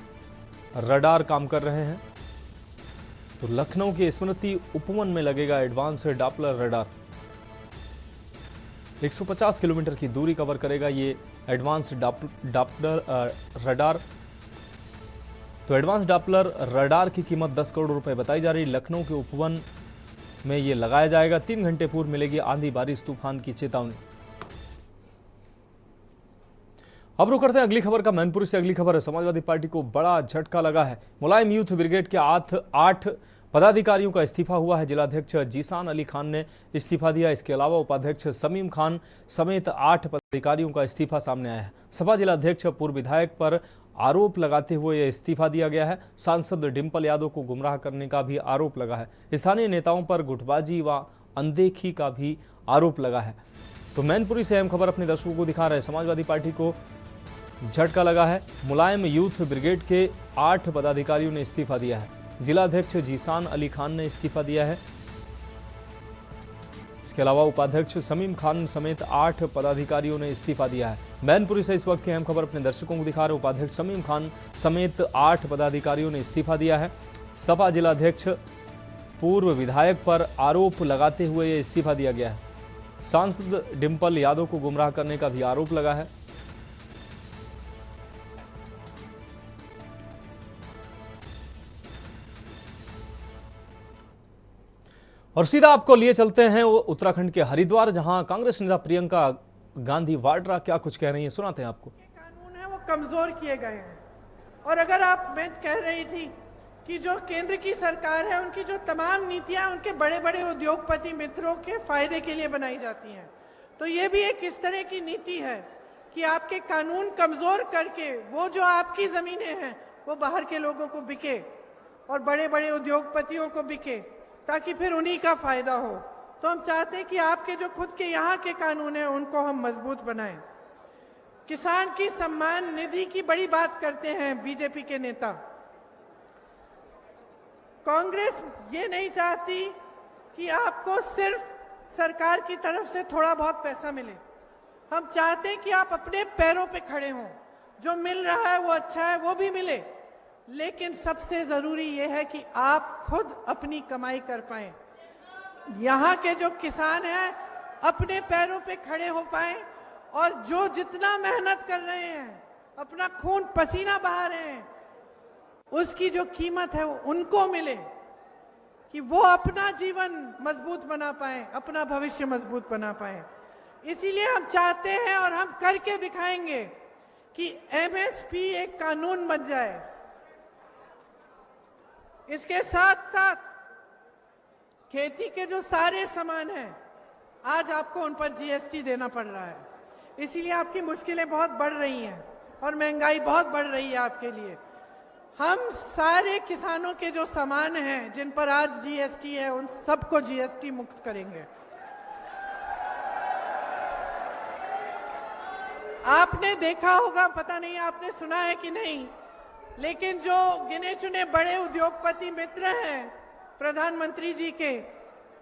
रडार काम कर रहे हैं। तो लखनऊ के स्मृति उपवन में लगेगा एडवांस डॉपलर रडार। 150 किलोमीटर की दूरी कवर करेगा ये एडवांस डॉपलर रडार। तो एडवांस डॉपलर रडार की कीमत 10 करोड़ रुपए बताई जा रही है। लखनऊ के उपवन में ये लगाया जाएगा। 3 घंटे पूर्व मिलेगी आंधी, बारिश, तूफान की चेतावनी। अब रुक करते हैं अगली खबर का। मैनपुरी से अगली खबर है। समाजवादी पार्टी को बड़ा झटका लगा है। मुलायम यूथ ब्रिगेड के 8 पदाधिकारियों का इस्तीफा हुआ है। जिलाध्यक्ष जीसान अली खान ने इस्तीफा दिया। इसके अलावा उपाध्यक्ष समीम खान समेत 8 पदाधिकारियों का इस्तीफा सामने आया है। सपा जिलाध्यक्ष पूर्व विधायक पर आरोप लगाते हुए यह इस्तीफा दिया गया है। सांसद डिंपल यादव को गुमराह करने का भी आरोप लगा है। स्थानीय नेताओं पर गुटबाजी व अनदेखी का भी आरोप लगा है। तो मैनपुरी से अहम खबर अपने दर्शकों को दिखा रहे हैं। समाजवादी पार्टी को झटका लगा है। मुलायम यूथ ब्रिगेड के 8 पदाधिकारियों ने इस्तीफा दिया है। जिलाध्यक्ष जीसान अली खान ने इस्तीफा दिया है। इसके अलावा उपाध्यक्ष समीम खान समेत 8 पदाधिकारियों ने इस्तीफा दिया है। मैनपुरी से इस वक्त की अहम खबर अपने दर्शकों को दिखा रहे। उपाध्यक्ष समीम खान समेत 8 पदाधिकारियों ने इस्तीफा दिया है। सपा जिलाध्यक्ष पूर्व विधायक पर आरोप लगाते हुए यह इस्तीफा दिया गया है। सांसद डिंपल यादव को गुमराह करने का भी आरोप लगा है। और सीधा आपको लिए चलते हैं वो उत्तराखंड के हरिद्वार, जहां कांग्रेस नेता प्रियंका गांधी वाड्रा क्या कुछ कह रही हैं, सुनाते हैं आपको।
कानून है वो कमजोर किए गए हैं। और अगर मैं कह रही थी कि जो केंद्र की सरकार है उनकी जो तमाम नीतियां उनके बड़े बड़े उद्योगपति मित्रों के फायदे के लिए बनाई जाती हैं, तो ये भी एक इस तरह की नीति है कि आपके कानून कमजोर करके वो जो आपकी जमीनें हैं वो बाहर के लोगों को बिके और बड़े बड़े उद्योगपतियों को बिके, ताकि फिर उन्हीं का फायदा हो। तो हम चाहते हैं कि आपके जो खुद के यहाँ के कानून हैं उनको हम मजबूत बनाएं। किसान की सम्मान निधि की बड़ी बात करते हैं बीजेपी के नेता। कांग्रेस ये नहीं चाहती कि आपको सिर्फ सरकार की तरफ से थोड़ा बहुत पैसा मिले। हम चाहते हैं कि आप अपने पैरों पे खड़े हों। जो मिल रहा है वो अच्छा है, वो भी मिले, लेकिन सबसे जरूरी यह है कि आप खुद अपनी कमाई कर पाएं। यहाँ के जो किसान हैं अपने पैरों पे खड़े हो पाएं और जो जितना मेहनत कर रहे हैं, अपना खून पसीना बहा रहे हैं, उसकी जो कीमत है वो उनको मिले, कि वो अपना जीवन मजबूत बना पाएं, अपना भविष्य मजबूत बना पाएं। इसीलिए हम चाहते हैं और हम करके दिखाएंगे कि एमएसपी एक कानून बन जाए। इसके साथ साथ खेती के जो सारे सामान हैं, आज आपको उन पर जीएसटी देना पड़ रहा है। इसीलिए आपकी मुश्किलें बहुत बढ़ रही हैं और महंगाई बहुत बढ़ रही है आपके लिए। हम सारे किसानों के जो सामान हैं जिन पर आज जीएसटी है, उन सबको जीएसटी मुक्त करेंगे। आपने देखा होगा, पता नहीं आपने सुना है कि नहीं, लेकिन जो गिने चुने बड़े उद्योगपति मित्र हैं प्रधानमंत्री जी के,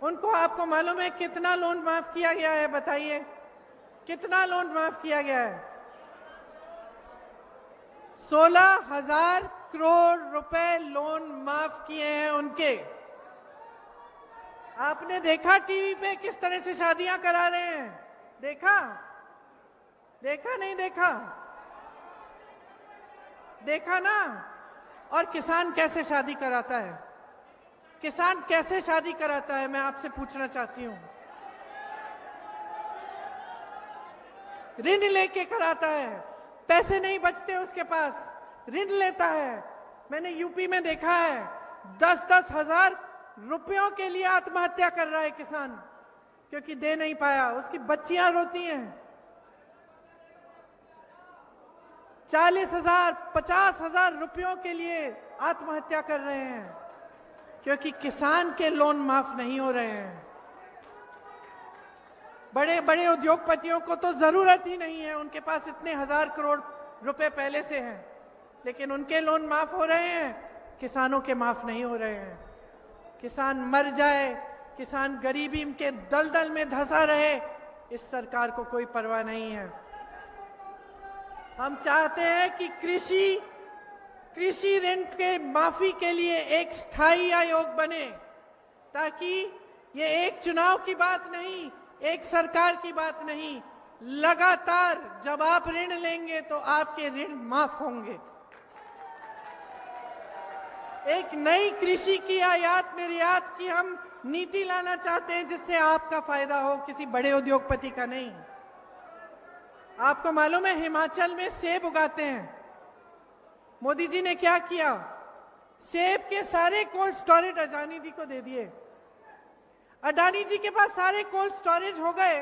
उनको आपको मालूम है कितना लोन माफ किया गया है? बताइए कितना लोन माफ किया गया है? 16,000 करोड़ रुपए लोन माफ किए हैं उनके। आपने देखा टीवी पे किस तरह से शादियां करा रहे हैं? देखा? देखा नहीं देखा? देखा ना? और किसान कैसे शादी कराता है? किसान कैसे शादी कराता है, मैं आपसे पूछना चाहती हूं। ऋण लेके कराता है, पैसे नहीं बचते उसके पास, ऋण लेता है। मैंने यूपी में देखा है 10-10 हजार रुपयों के लिए आत्महत्या कर रहा है किसान, क्योंकि दे नहीं पाया। उसकी बच्चियां रोती हैं। 40,000 50,000 रुपयों के लिए आत्महत्या कर रहे हैं, क्योंकि किसान के लोन माफ नहीं हो रहे हैं। बड़े बड़े उद्योगपतियों को तो जरूरत ही नहीं है, उनके पास इतने 1000 करोड़ रुपए पहले से हैं, लेकिन उनके लोन माफ हो रहे हैं, किसानों के माफ नहीं हो रहे हैं। किसान मर जाए, किसान गरीबी के दलदल में धंसा रहे, इस सरकार को कोई परवाह नहीं है। हम चाहते हैं कि कृषि ऋण के माफी के लिए एक स्थायी आयोग बने, ताकि ये एक चुनाव की बात नहीं, एक सरकार की बात नहीं, लगातार जब आप ऋण लेंगे तो आपके ऋण माफ होंगे। एक नई कृषि की आयात निर्यात की हम नीति लाना चाहते हैं, जिससे आपका फायदा हो, किसी बड़े उद्योगपति का नहीं। आपको मालूम है हिमाचल में सेब उगाते हैं। मोदी जी ने क्या किया? सेब के सारे कोल्ड स्टोरेज अडानी जी को दे दिए। अडानी जी के पास सारे कोल्ड स्टोरेज हो गए,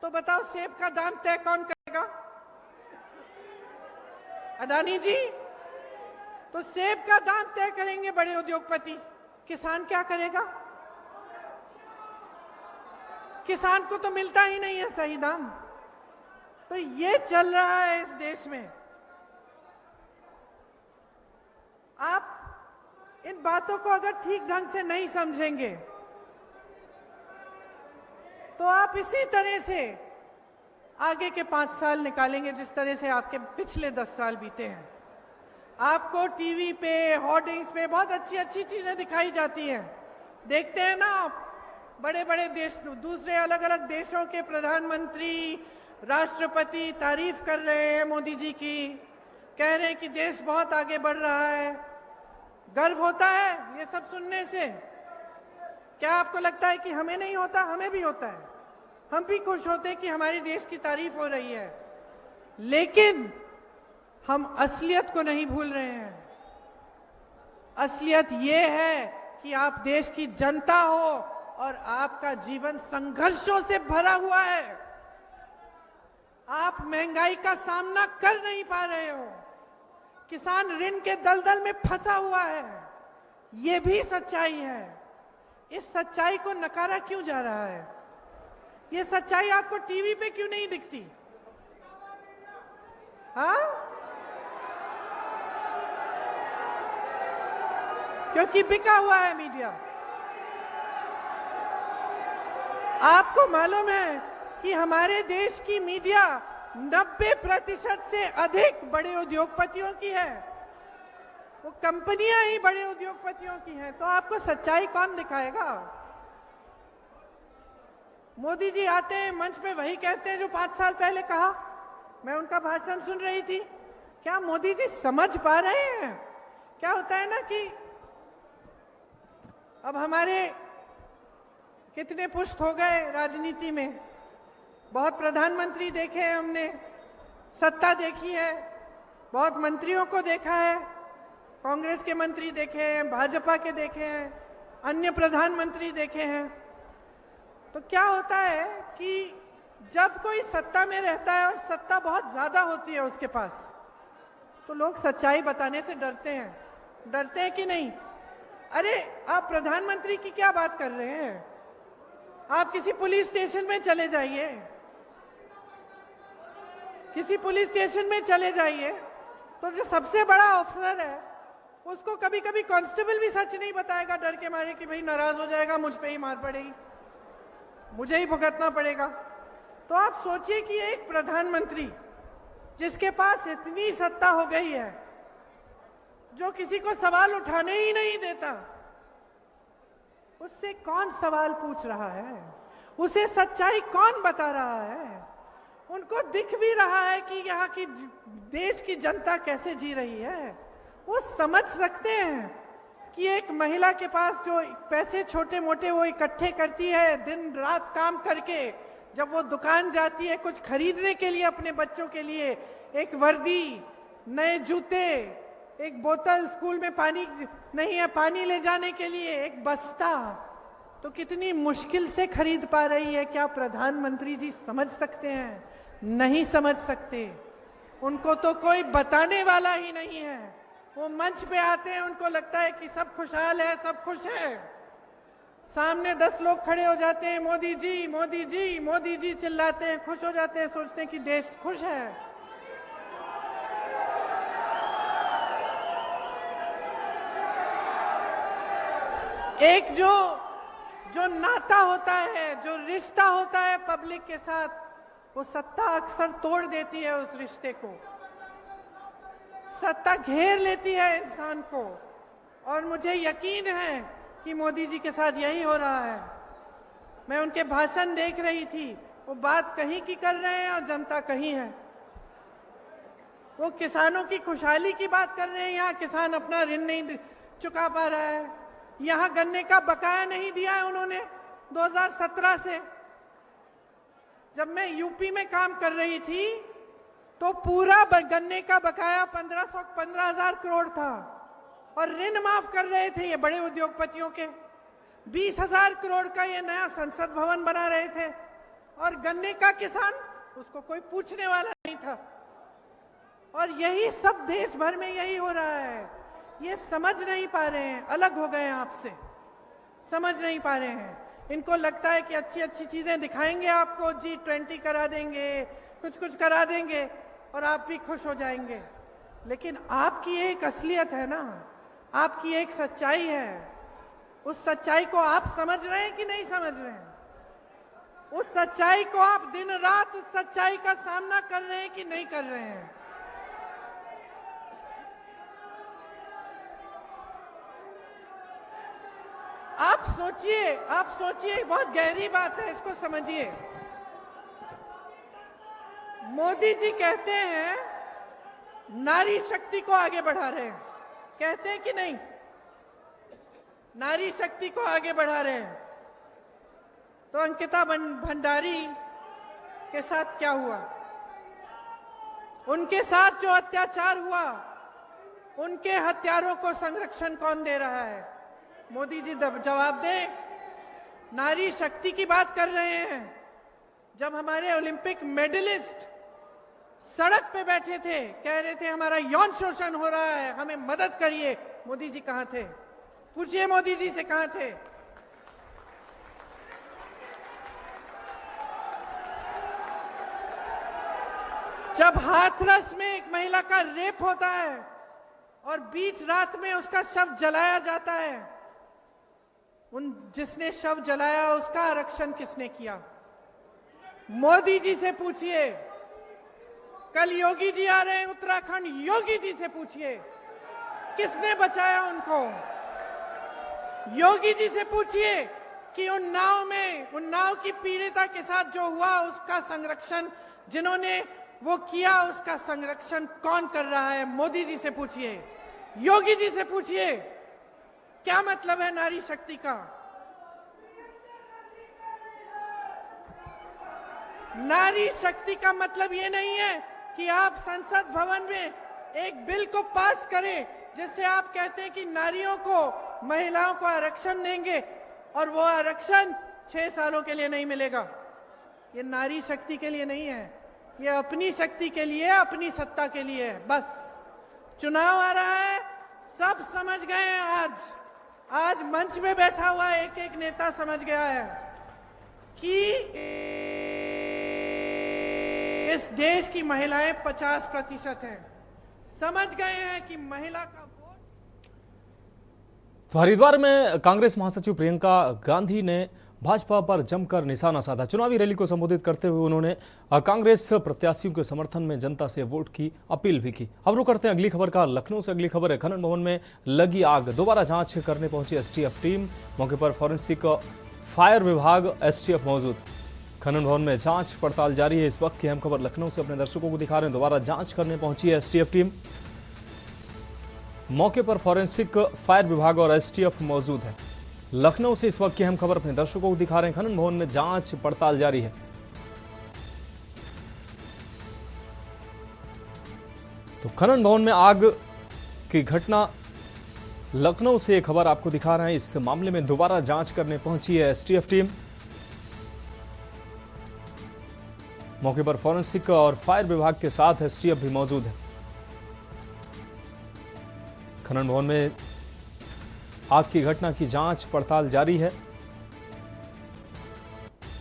तो बताओ सेब का दाम तय कौन करेगा? अडानी जी। तो सेब का दाम तय करेंगे बड़े उद्योगपति, किसान क्या करेगा? किसान को तो मिलता ही नहीं है सही दाम। तो ये चल रहा है इस देश में। आप इन बातों को अगर ठीक ढंग से नहीं समझेंगे तो आप इसी तरह से आगे के 5 साल निकालेंगे, जिस तरह से आपके पिछले 10 साल बीते हैं। आपको टीवी पे, होर्डिंग्स पे बहुत अच्छी अच्छी चीजें दिखाई जाती हैं। देखते हैं ना आप, बड़े बड़े देश, दूसरे अलग अलग देशों के प्रधानमंत्री, राष्ट्रपति तारीफ कर रहे हैं मोदी जी की, कह रहे हैं कि देश बहुत आगे बढ़ रहा है। गर्व होता है ये सब सुनने से। क्या आपको लगता है कि हमें नहीं होता? हमें भी होता है। हम भी खुश होते हैं कि हमारे देश की तारीफ हो रही है, लेकिन हम असलियत को नहीं भूल रहे हैं। असलियत ये है कि आप देश की जनता हो और आपका जीवन संघर्षों से भरा हुआ है। आप महंगाई का सामना कर नहीं पा रहे हो, किसान ऋण के दलदल में फंसा हुआ है। ये भी सच्चाई है। इस सच्चाई को नकारा क्यों जा रहा है? ये सच्चाई आपको टीवी पे क्यों नहीं दिखती? हाँ? क्योंकि बिका हुआ है मीडिया। आपको मालूम है कि हमारे देश की मीडिया 90% से अधिक बड़े उद्योगपतियों की है। वो कंपनियां ही बड़े उद्योगपतियों की हैं। तो आपको सच्चाई कौन दिखाएगा? मोदी जी आते हैं मंच पे, वही कहते हैं जो 5 साल पहले कहा। मैं उनका भाषण सुन रही थी। क्या मोदी जी समझ पा रहे हैं? क्या होता है ना कि अब हमारे कितने पुष्ट हो गए राजनीति में, बहुत प्रधानमंत्री देखे हैं हमने, सत्ता देखी है, बहुत मंत्रियों को देखा है, कांग्रेस के मंत्री देखे हैं, भाजपा के देखे हैं, अन्य प्रधानमंत्री देखे हैं। तो क्या होता है कि जब कोई सत्ता में रहता है और सत्ता बहुत ज्यादा होती है उसके पास, तो लोग सच्चाई बताने से डरते हैं। डरते हैं कि नहीं? अरे आप प्रधानमंत्री की क्या बात कर रहे हैं? आप किसी पुलिस स्टेशन में चले जाइए, किसी पुलिस स्टेशन में चले जाइए, तो जो सबसे बड़ा अफसर है उसको कभी कभी कांस्टेबल भी सच नहीं बताएगा, डर के मारे कि भाई नाराज हो जाएगा, मुझ पे ही मार पड़ेगी, मुझे ही भुगतना पड़ेगा। तो आप सोचिए कि एक प्रधानमंत्री जिसके पास इतनी सत्ता हो गई है, जो किसी को सवाल उठाने ही नहीं देता, उससे कौन सवाल पूछ रहा है? उसे सच्चाई कौन बता रहा है? उनको दिख भी रहा है कि यहाँ की देश की जनता कैसे जी रही है। वो समझ सकते हैं कि एक महिला के पास जो पैसे छोटे मोटे वो इकट्ठे करती है दिन रात काम करके, जब वो दुकान जाती है कुछ खरीदने के लिए अपने बच्चों के लिए, एक वर्दी, नए जूते, एक बोतल, स्कूल में पानी नहीं है पानी ले जाने के लिए एक बस्ता, तो कितनी मुश्किल से खरीद पा रही है। क्या प्रधानमंत्री जी समझ सकते हैं? नहीं समझ सकते। उनको तो कोई बताने वाला ही नहीं है। वो मंच पे आते हैं, उनको लगता है कि सब खुशहाल है, सब खुश है। सामने 10 लोग खड़े हो जाते हैं, मोदी जी मोदी जी मोदी जी चिल्लाते हैं, खुश हो जाते हैं, सोचते हैं कि देश खुश है। एक जो नाता होता है, जो रिश्ता होता है पब्लिक के साथ, वो सत्ता अक्सर तोड़ देती है उस रिश्ते को। सत्ता घेर लेती है इंसान को, और मुझे यकीन है कि मोदी जी के साथ यही हो रहा है। मैं उनके भाषण देख रही थी, वो बात कहीं की कर रहे हैं और जनता कहीं है। वो किसानों की खुशहाली की बात कर रहे हैं, यहाँ किसान अपना ऋण नहीं चुका पा रहा है। यहाँ गन्ने का बकाया नहीं दिया है उन्होंने 2017 से। जब मैं यूपी में काम कर रही थी तो पूरा गन्ने का बकाया 15,000 करोड़ था, और ऋण माफ कर रहे थे ये बड़े उद्योगपतियों के। 20,000 करोड़ का ये नया संसद भवन बना रहे थे, और गन्ने का किसान, उसको कोई पूछने वाला नहीं था। और यही सब देश भर में यही हो रहा है। ये समझ नहीं पा रहे हैं, अलग हो गए हैं आपसे, समझ नहीं पा रहे हैं। इनको लगता है कि अच्छी अच्छी चीजें दिखाएंगे आपको, G20 करा देंगे, कुछ कुछ करा देंगे और आप भी खुश हो जाएंगे। लेकिन आपकी एक असलियत है ना, आपकी एक सच्चाई है। उस सच्चाई को आप समझ रहे हैं कि नहीं समझ रहे हैं? उस सच्चाई को आप दिन रात उस सच्चाई का सामना कर रहे हैं कि नहीं कर रहे हैं? आप सोचिए, बहुत गहरी बात है, इसको समझिए। मोदी जी कहते हैं नारी शक्ति को आगे बढ़ा रहे हैं, कहते हैं कि नहीं? नारी शक्ति को आगे बढ़ा रहे हैं। तो अंकिता भंडारी के साथ क्या हुआ? उनके साथ जो अत्याचार हुआ, उनके हत्यारों को संरक्षण कौन दे रहा है? मोदी जी जवाब दें। नारी शक्ति की बात कर रहे हैं। जब हमारे ओलंपिक मेडलिस्ट सड़क पे बैठे थे, कह रहे थे हमारा यौन शोषण हो रहा है, हमें मदद करिए, मोदी जी कहां थे? पूछिए मोदी जी से, कहां थे? जब हाथरस में एक महिला का रेप होता है और बीच रात में उसका शव जलाया जाता है, जिसने शव जलाया उसका आरक्षण किसने किया? मोदी जी से पूछिए। कल योगी जी आ रहे हैं उत्तराखंड, योगी जी से पूछिए किसने बचाया उनको? योगी जी से पूछिए कि उन नाव की पीड़िता के साथ जो हुआ उसका संरक्षण, जिन्होंने वो किया, उसका संरक्षण कौन कर रहा है? मोदी जी से पूछिए, योगी जी से पूछिए। क्या मतलब है नारी शक्ति का? नारी शक्ति का मतलब ये नहीं है कि आप संसद भवन में एक बिल को पास करें जिससे आप कहते हैं कि नारियों को, महिलाओं को आरक्षण देंगे और वो आरक्षण 6 सालों के लिए नहीं मिलेगा। ये नारी शक्ति के लिए नहीं है, ये अपनी शक्ति के लिए, अपनी सत्ता के लिए है। बस चुनाव आ रहा है, सब समझ गए हैं। आज मंच में बैठा हुआ एक एक नेता समझ गया है कि इस देश की महिलाएं 50% हैं। समझ गए हैं कि महिला का वोट।
तो हरिद्वार में कांग्रेस महासचिव प्रियंका गांधी ने भाजपा पर जमकर निशाना साधा। चुनावी रैली को संबोधित करते हुए उन्होंने कांग्रेस प्रत्याशियों के समर्थन में जनता से वोट की अपील भी की। अब रुक करते हैं अगली खबर का। लखनऊ से अगली खबर है। खनन भवन में लगी आग, दोबारा जांच करने पहुंची एसटीएफ टीम। मौके पर फॉरेंसिक फायर विभाग, एसटीएफ मौजूद। खनन भवन में जांच पड़ताल जारी है। इस वक्त की अहम खबर लखनऊ से अपने दर्शकों को दिखा रहे हैं। दोबारा जांच करने पहुंची है एसटीएफ टीम। मौके पर फॉरेंसिक फायर विभाग और एसटीएफ मौजूद है। लखनऊ से इस वक्त की अहम खबर अपने दर्शकों को दिखा रहे हैं। खनन भवन में जांच पड़ताल जारी है। तो खनन भवन में आग की घटना, लखनऊ से एक खबर आपको दिखा रहे हैं। इस मामले में दोबारा जांच करने पहुंची है एसटीएफ टीम। मौके पर फॉरेंसिक और फायर विभाग के साथ एसटीएफ भी मौजूद है। खनन भवन में आग की घटना की जांच पड़ताल जारी है।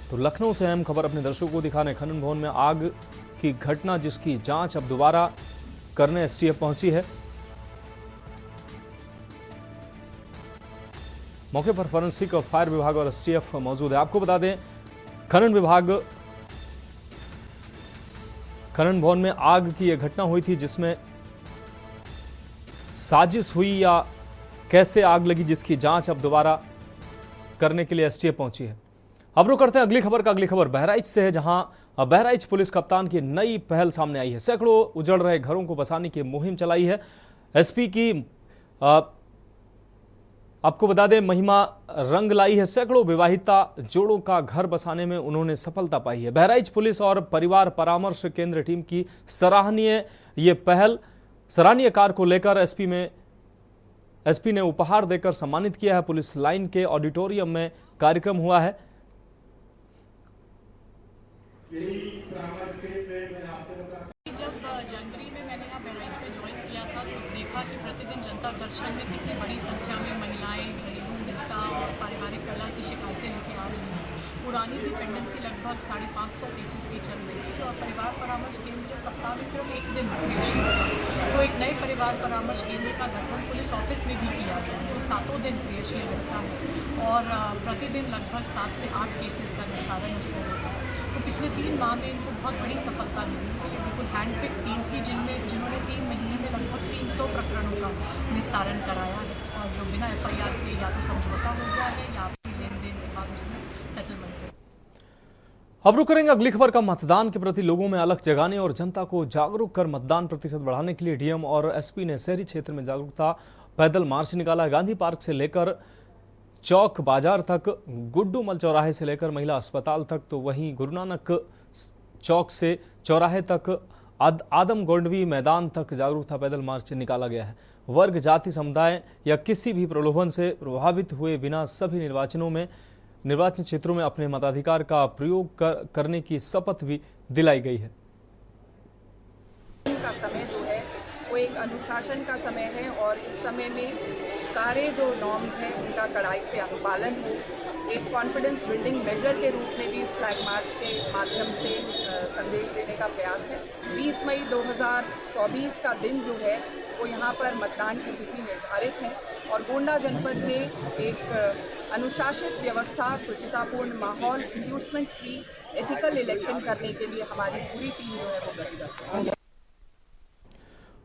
तो लखनऊ से अहम खबर अपने दर्शकों को दिखाने, खनन भवन में आग की घटना जिसकी जांच अब दोबारा करने एसटीएफ पहुंची है। मौके पर फॉरेंसिक और फायर विभाग और एसटीएफ मौजूद है। आपको बता दें, खनन भवन में आग की यह घटना हुई थी जिसमें साजिश हुई या कैसे आग लगी, जिसकी जांच अब दोबारा करने के लिए एसटीएफ पहुंची है। अब रुक करते हैं अगली खबर का। अगली खबर बहराइच से है, जहां बहराइच पुलिस कप्तान की नई पहल सामने आई है। सैकड़ों उजड़ रहे घरों को बसाने की मुहिम चलाई है एसपी की। आपको बता दें, महिमा रंग लाई है। सैकड़ों विवाहिता जोड़ों का घर बसाने में उन्होंने सफलता पाई है। बहराइच पुलिस और परिवार परामर्श केंद्र टीम की सराहनीय कार्य को लेकर एसपी ने उपहार देकर सम्मानित किया है। पुलिस लाइन के ऑडिटोरियम में कार्यक्रम हुआ है।
जब जनवरी में मैंने यहाँ बहराइच में ज्वाइन किया था तो देखा कि प्रतिदिन जनता दर्शन में कितनी बड़ी संख्या में महिलाएं घरेलू हिंसा और पारिवारिक कलह की शिकायतें लेके आ रही हैं। पुरानी भी पेंडेंसी लगभग 550 केसेस की चल रही है और परिवार परामर्श केंद्र सप्ताह में सिर्फ एक दिन क्रियाशील होगा। तो एक नए परिवार परामर्श केंद्र का गठन पुलिस ऑफिस में भी किया गया जो 7 दिन क्रियाशील रहता है और प्रतिदिन लगभग 7 से 8 केसेस का निस्तारण उसमें होता है। तो पिछले 3 माह में इनको बहुत बड़ी सफलता मिली है। ये बिल्कुल हैंडपिक टीम थी जिन्होंने 3 महीने में लगभग 300 प्रकरणों का निस्तारण कराया है और जो बिना FIR के या तो समझौता हो गया है या आपसी लेन देन के बाद उसमें सेटलमेंट है।
अब रुक करेंगे अगली खबर का। मतदान के प्रति लोगों में अलख जगाने और जनता को जागरूक कर मतदान प्रतिशत बढ़ाने के लिए डीएम और एसपी ने शहरी क्षेत्र में जागरूकता पैदल मार्च निकाला। गांधी पार्क से लेकर चौक बाजार तक, गुड्डूमल चौराहे से लेकर महिला अस्पताल तक, तो वहीं गुरु नानक चौक से चौराहे तक, आदम गोंडवी मैदान तक जागरूकता पैदल मार्च निकाला गया है। वर्ग, जाति, समुदाय या किसी भी प्रलोभन से प्रभावित हुए बिना सभी निर्वाचन क्षेत्रों में अपने मताधिकार का प्रयोग करने की शपथ भी दिलाई गई है।
का समय जो है वो एक अनुशासन का समय है और इस समय में सारे जो नॉर्म्स हैं उनका कड़ाई से अनुपालन हो। एक कॉन्फिडेंस बिल्डिंग मेजर के रूप में भी इस फ्लैग मार्च के माध्यम से संदेश देने का प्रयास है। 20 मई 2024 का दिन जो है वो यहाँ पर मतदान की तिथि निर्धारित है और गोंडा जनपद में एक अनुशासित व्यवस्था, शुचितापूर्ण माहौल, इंड्यूसमेंट फ्री, एथिकल इलेक्शन करने के लिए हमारी पूरी टीम जो है वो गतिविधि है।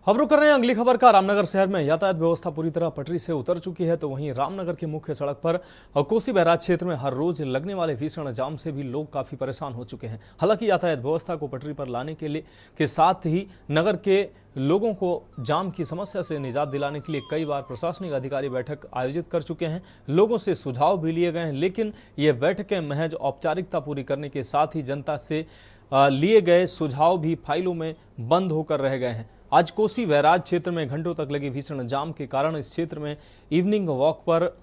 अब रुक कर रहे हैं अगली खबर का। रामनगर शहर में यातायात व्यवस्था पूरी तरह पटरी से उतर चुकी है। तो वहीं रामनगर की मुख्य सड़क पर कोसी बैराज क्षेत्र में हर रोज लगने वाले भीषण जाम से भी लोग काफी परेशान हो चुके हैं। हालांकि यातायात व्यवस्था को पटरी पर लाने के साथ ही नगर के लोगों को जाम की समस्या से निजात दिलाने के लिए कई बार प्रशासनिक अधिकारी बैठक आयोजित कर चुके हैं। लोगों से सुझाव भी लिए गए हैं, लेकिन ये बैठकें महज औपचारिकता पूरी करने के साथ ही जनता से लिए गए सुझाव भी फाइलों में बंद होकर रह गए हैं। आज कोसी बैराज क्षेत्र में घंटों तक लगे भीषण जाम के कारण इस क्षेत्र में इवनिंग वॉक पर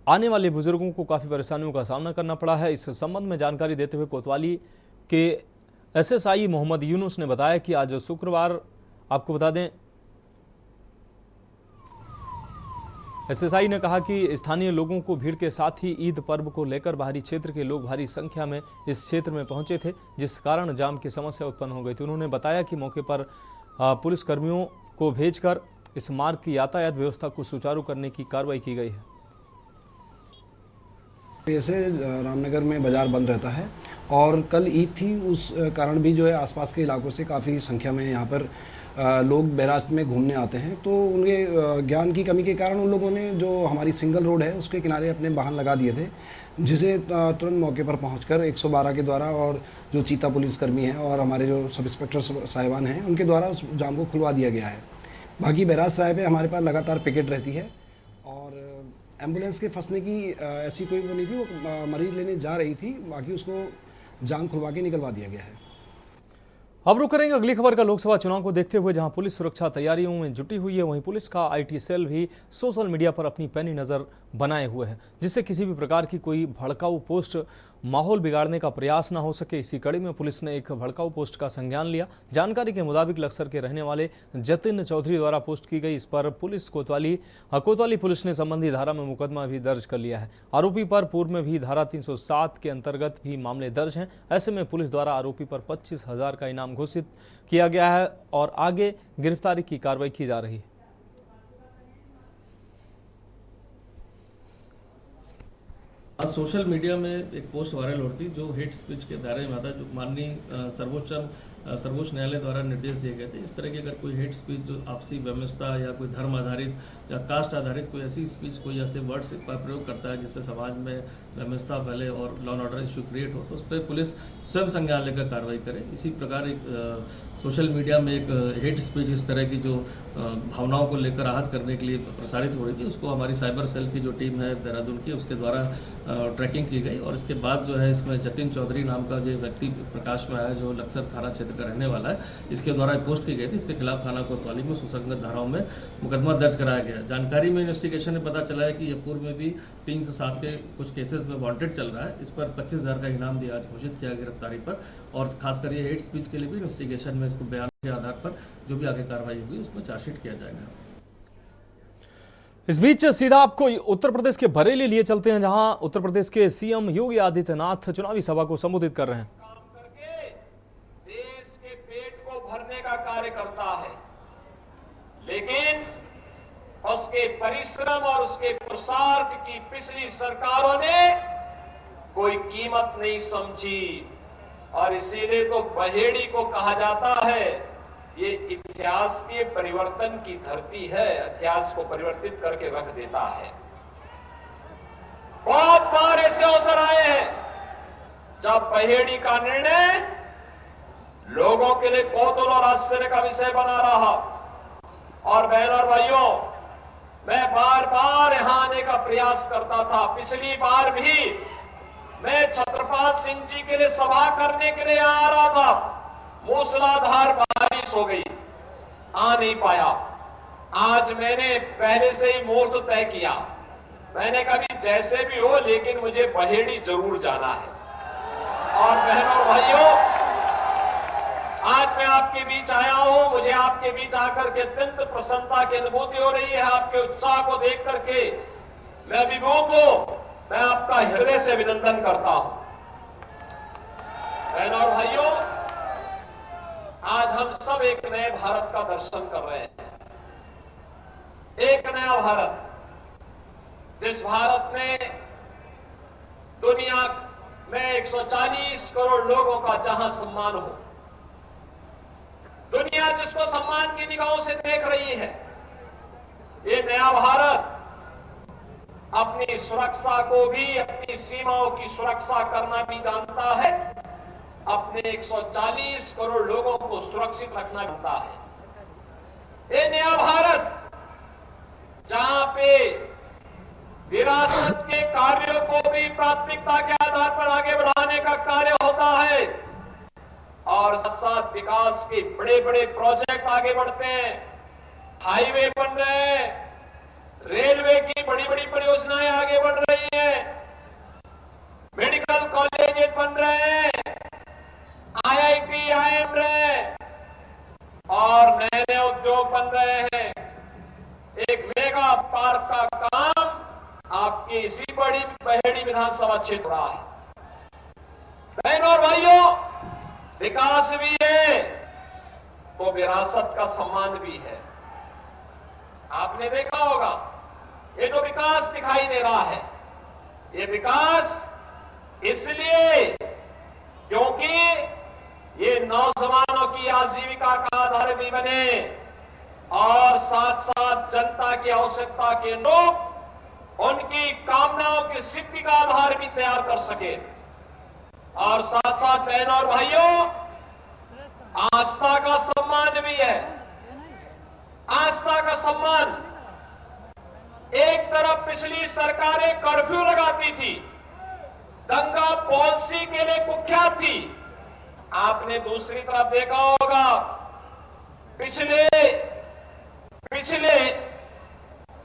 आने वाले बुजुर्गों को काफी परेशानियों का सामना करना पड़ा है। इस संबंध में जानकारी देते हुए कोतवाली के SSI मोहम्मद यूनुस ने बताया कि आज शुक्रवार, आपको बता दें, SSI ने कहा कि स्थानीय लोगों को भीड़ के साथ ही ईद पर्व को लेकर बाहरी क्षेत्र के लोग भारी संख्या में इस क्षेत्र में पहुंचे थे, जिस कारण जाम की समस्या उत्पन्न हो गई थी। उन्होंने बताया कि मौके पर पुलिस कर्मियों को भेजकर इस मार्ग की यातायात व्यवस्था को सुचारू करने की कार्रवाई की गई है।
जैसे रामनगर में बाज़ार बंद रहता है और कल ईद थी, उस कारण भी जो है आसपास के इलाकों से काफ़ी संख्या में यहाँ पर लोग बैराज में घूमने आते हैं। तो उनके ज्ञान की कमी के कारण उन लोगों ने जो हमारी सिंगल रोड है उसके किनारे अपने वाहन लगा दिए थे, जिसे तुरंत मौके पर पहुंचकर 112 के द्वारा और जो चीता पुलिसकर्मी हैं और हमारे जो सब इंस्पेक्टर साहिबान हैं उनके द्वारा उस जाम को खुलवा दिया गया है। बाकी बैराज साहिब है, हमारे पास लगातार पिकेट रहती है और एम्बुलेंस के फंसने की ऐसी कोई वो नहीं थी, वो मरीज लेने जा रही थी, बाकी उसको जाम खुलवा के निकलवा दिया गया है।
अब रुक करेंगे अगली खबर का लोकसभा चुनाव को देखते हुए, जहां पुलिस सुरक्षा तैयारियों में जुटी हुई है, वहीं पुलिस का आईटी सेल भी सोशल मीडिया पर अपनी पैनी नजर बनाए हुए है, जिससे किसी भी प्रकार की कोई भड़काऊ पोस्ट माहौल बिगाड़ने का प्रयास न हो सके। इसी कड़ी में पुलिस ने एक भड़काऊ पोस्ट का संज्ञान लिया। जानकारी के मुताबिक लक्सर के रहने वाले जतिन चौधरी द्वारा पोस्ट की गई इस पर पुलिस कोतवाली पुलिस ने संबंधी धारा में मुकदमा भी दर्ज कर लिया है। आरोपी पर पूर्व में भी धारा 307 के अंतर्गत भी मामले दर्ज हैं। ऐसे में पुलिस द्वारा आरोपी पर 25,000 का इनाम घोषित किया गया है और आगे गिरफ्तारी की कार्रवाई की जा रही है।
आज सोशल मीडिया में एक पोस्ट वायरल हो रही थी जो हेट स्पीच के दायरे में आता है, जो माननीय सर्वोच्च न्यायालय द्वारा निर्देश दिए गए थे। इस तरह की अगर कोई हेट स्पीच जो आपसी व्यवस्था या कोई धर्म आधारित या कास्ट आधारित कोई ऐसी स्पीच, कोई ऐसे वर्ड्स का प्रयोग करता है जिससे समाज में व्यवस्था फैले और law and order issue create हो, तो उस पर पुलिस स्वयं संज्ञान लेकर कार्रवाई करे। इसी प्रकार एक सोशल मीडिया में एक हेट स्पीच इस तरह की जो भावनाओं को लेकर आहत करने के लिए प्रसारित हो रही थी, उसको हमारी साइबर सेल की जो टीम है देहरादून की, उसके द्वारा ट्रैकिंग की गई और इसके बाद जो है इसमें जतिन चौधरी नाम का जो व्यक्ति प्रकाश में आया, जो लक्सर थाना क्षेत्र का रहने वाला है, इसके द्वारा पोस्ट की गई थी। इसके खिलाफ थाना कोतवाली में सुसंगत धाराओं में मुकदमा दर्ज कराया गया। जानकारी में इन्वेस्टिगेशन में पता चला है कि यह पूर्व में भी 307 के कुछ केसेस में वांटेड चल रहा है। इस पर 25,000 का इनाम भी आज घोषित किया गिरफ्तारी पर और खासकर ये हेट स्पीच के लिए भी इन्वेस्टिगेशन में इसको बयान के आधार पर जो भी आगे कार्रवाई होगी उसमें चार्जशीट किया जाएगा।
इस बीच सीधा आपको उत्तर प्रदेश के बरेली लिए चलते हैं, जहां उत्तर प्रदेश के सीएम योगी आदित्यनाथ चुनावी सभा को संबोधित कर रहे हैं।
देश के पेट को भरने का कार्य करता है, लेकिन उसके परिश्रम और उसके पुरुषार्थ की पिछली सरकारों ने कोई कीमत नहीं समझी और इसीलिए तो बहेड़ी को कहा जाता है ये इतिहास के परिवर्तन की धरती है, इतिहास को परिवर्तित करके रख देता है। बहुत बार ऐसे अवसर आए हैं जब बहेड़ी का निर्णय लोगों के लिए कौतूहल और आश्चर्य का विषय बना रहा। और बहनों और भाइयों, मैं बार बार यहां आने का प्रयास करता था। पिछली बार भी मैं छत्रपाल सिंह जी के लिए सभा करने के लिए आ रहा था, मूसलाधार बारिश हो गई, आ नहीं पाया। आज मैंने पहले से ही मुहूर्त तय किया, मैंने कहा भी जैसे भी हो लेकिन मुझे बहेड़ी जरूर जाना है। और बहनों और भाइयों, आज मैं आपके बीच आया हूं, मुझे आपके बीच आकर के अत्यंत प्रसन्नता की अनुभूति हो रही है। आपके उत्साह को देख करके मैं विभूत हूं, मैं आपका हृदय से अभिनंदन करता हूं। बहनों और भाइयों, आज हम सब एक नए भारत का दर्शन कर रहे हैं। एक नया भारत, जिस भारत में दुनिया में 140 करोड़ लोगों का जहां सम्मान हो, दुनिया जिसको सम्मान की निगाहों से देख रही है। ये नया भारत अपनी सुरक्षा को भी, अपनी सीमाओं की सुरक्षा करना भी जानता है, अपने 140 करोड़ लोगों को सुरक्षित रखना जानता है। ये नया भारत जहां पे विरासत के कार्यों को भी प्राथमिकता के आधार पर आगे बढ़ाने का कार्य होता है और साथ साथ विकास के बड़े बड़े प्रोजेक्ट आगे बढ़ते हैं। हाईवे बन रहे हैं, रेलवे की बड़ी बड़ी परियोजनाएं आगे बढ़ रही हैं, मेडिकल कॉलेज बन रहे हैं, IIT IIM रहे हैं और नए नए उद्योग बन रहे हैं। एक मेगा पार्क का काम आपकी इसी बड़ी बहेड़ी विधानसभा क्षेत्र रहा है। बहनों और भाइयों, विकास भी है तो विरासत का सम्मान भी है। आपने देखा होगा ये जो विकास दिखाई दे रहा है, ये विकास इसलिए क्योंकि ये नौजवानों की आजीविका का आधार भी बने और साथ साथ जनता की आवश्यकता के अनुरूप उनकी कामनाओं की सिद्धि का आधार भी तैयार कर सके। और साथ साथ बहनों और भाइयों, आस्था का सम्मान भी है। आस्था का सम्मान, एक तरफ पिछली सरकारें कर्फ्यू लगाती थी, दंगा पॉलिसी के लिए कुख्यात थी। आपने दूसरी तरफ देखा होगा पिछले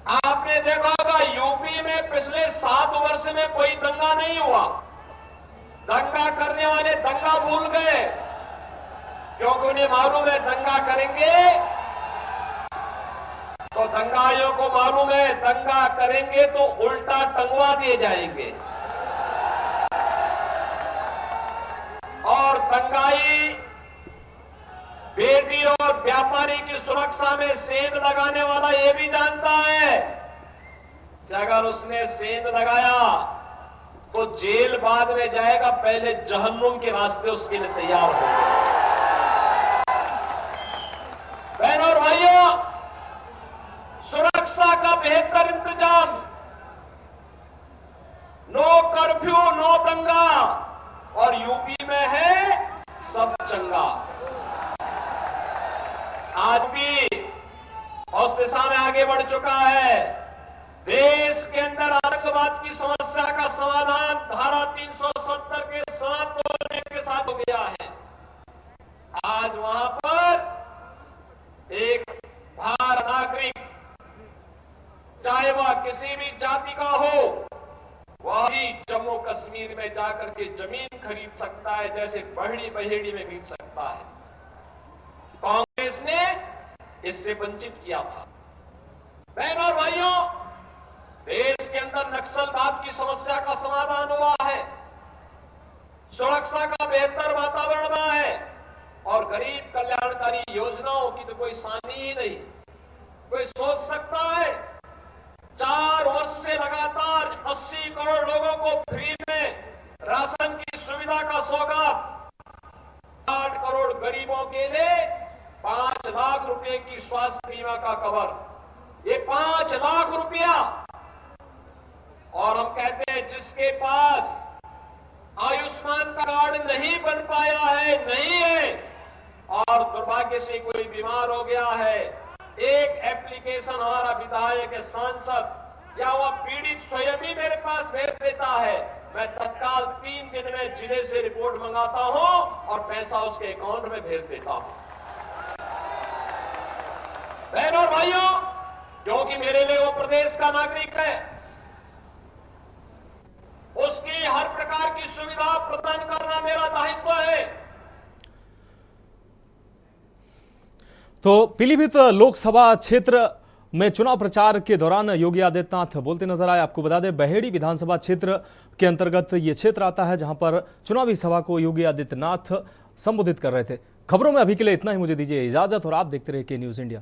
आपने देखा होगा यूपी में पिछले 7 वर्ष में कोई दंगा नहीं हुआ। दंगा करने वाले दंगा भूल गए क्योंकि उन्हें मालूम है दंगा करेंगे तो दंगाइयों को मालूम है दंगा करेंगे तो उल्टा टंगवा दिए जाएंगे। और दंगाई बेटी और व्यापारी की सुरक्षा में सेंध लगाने वाला ये भी जानता है कि अगर उसने सेंध लगाया तो जेल बाद में जाएगा, पहले जहन्नुम के रास्ते उसके लिए तैयार होंगे। बहनों और भाइयों, सुरक्षा का बेहतर इंतजाम, नो कर्फ्यू नो दंगा, और यूपी में है सब चंगा। आज भी उस दिशा में आगे बढ़ चुका है। देश के अंदर आतंकवाद की समस्या का समाधान धारा 370 के समाप्त होने के साथ हो गया है। आज वहां पर एक भारत नागरिक, चाहे वह किसी भी जाति का हो, वह भी जम्मू कश्मीर में जाकर के जमीन खरीद सकता है, जैसे बहड़ी बहेड़ी में खरीद सकता है। कांग्रेस ने इससे वंचित किया था। बहनों और भाइयों, देश के अंदर नक्सलवाद की समस्या का समाधान हुआ है, सुरक्षा का बेहतर वातावरण बना है और गरीब कल्याणकारी योजनाओं की तो कोई सानी ही नहीं। कोई सोच सकता है 4 वर्ष से लगातार 80 करोड़ लोगों को फ्री में राशन की सुविधा का सौगात, 60 करोड़ गरीबों के लिए 5 लाख रुपए की स्वास्थ्य बीमा का कवर, ये 5 लाख रुपया। और हम कहते हैं जिसके पास आयुष्मान कार्ड नहीं बन पाया है, नहीं है, और दुर्भाग्य से कोई बीमार हो गया है, एक एप्लीकेशन हमारा विधायक है, सांसद या वह पीड़ित स्वयं ही मेरे पास भेज देता है। मैं तत्काल 3 दिन में जिले से रिपोर्ट मंगाता हूं और पैसा उसके अकाउंट में भेज देता हूं। बहनों और भाइयों, क्योंकि मेरे लिए वो प्रदेश का नागरिक है, उसकी हर प्रकार की सुविधा प्रदान करना मेरा दायित्व है।
तो पीलीभीत लोकसभा क्षेत्र में चुनाव प्रचार के दौरान योगी आदित्यनाथ बोलते नजर आए। आपको बता दें, बहेड़ी विधानसभा क्षेत्र के अंतर्गत ये क्षेत्र आता है जहां पर चुनावी सभा को योगी आदित्यनाथ संबोधित कर रहे थे। खबरों में अभी के लिए इतना ही, मुझे दीजिए इजाजत और आप देखते रहिए के न्यूज इंडिया।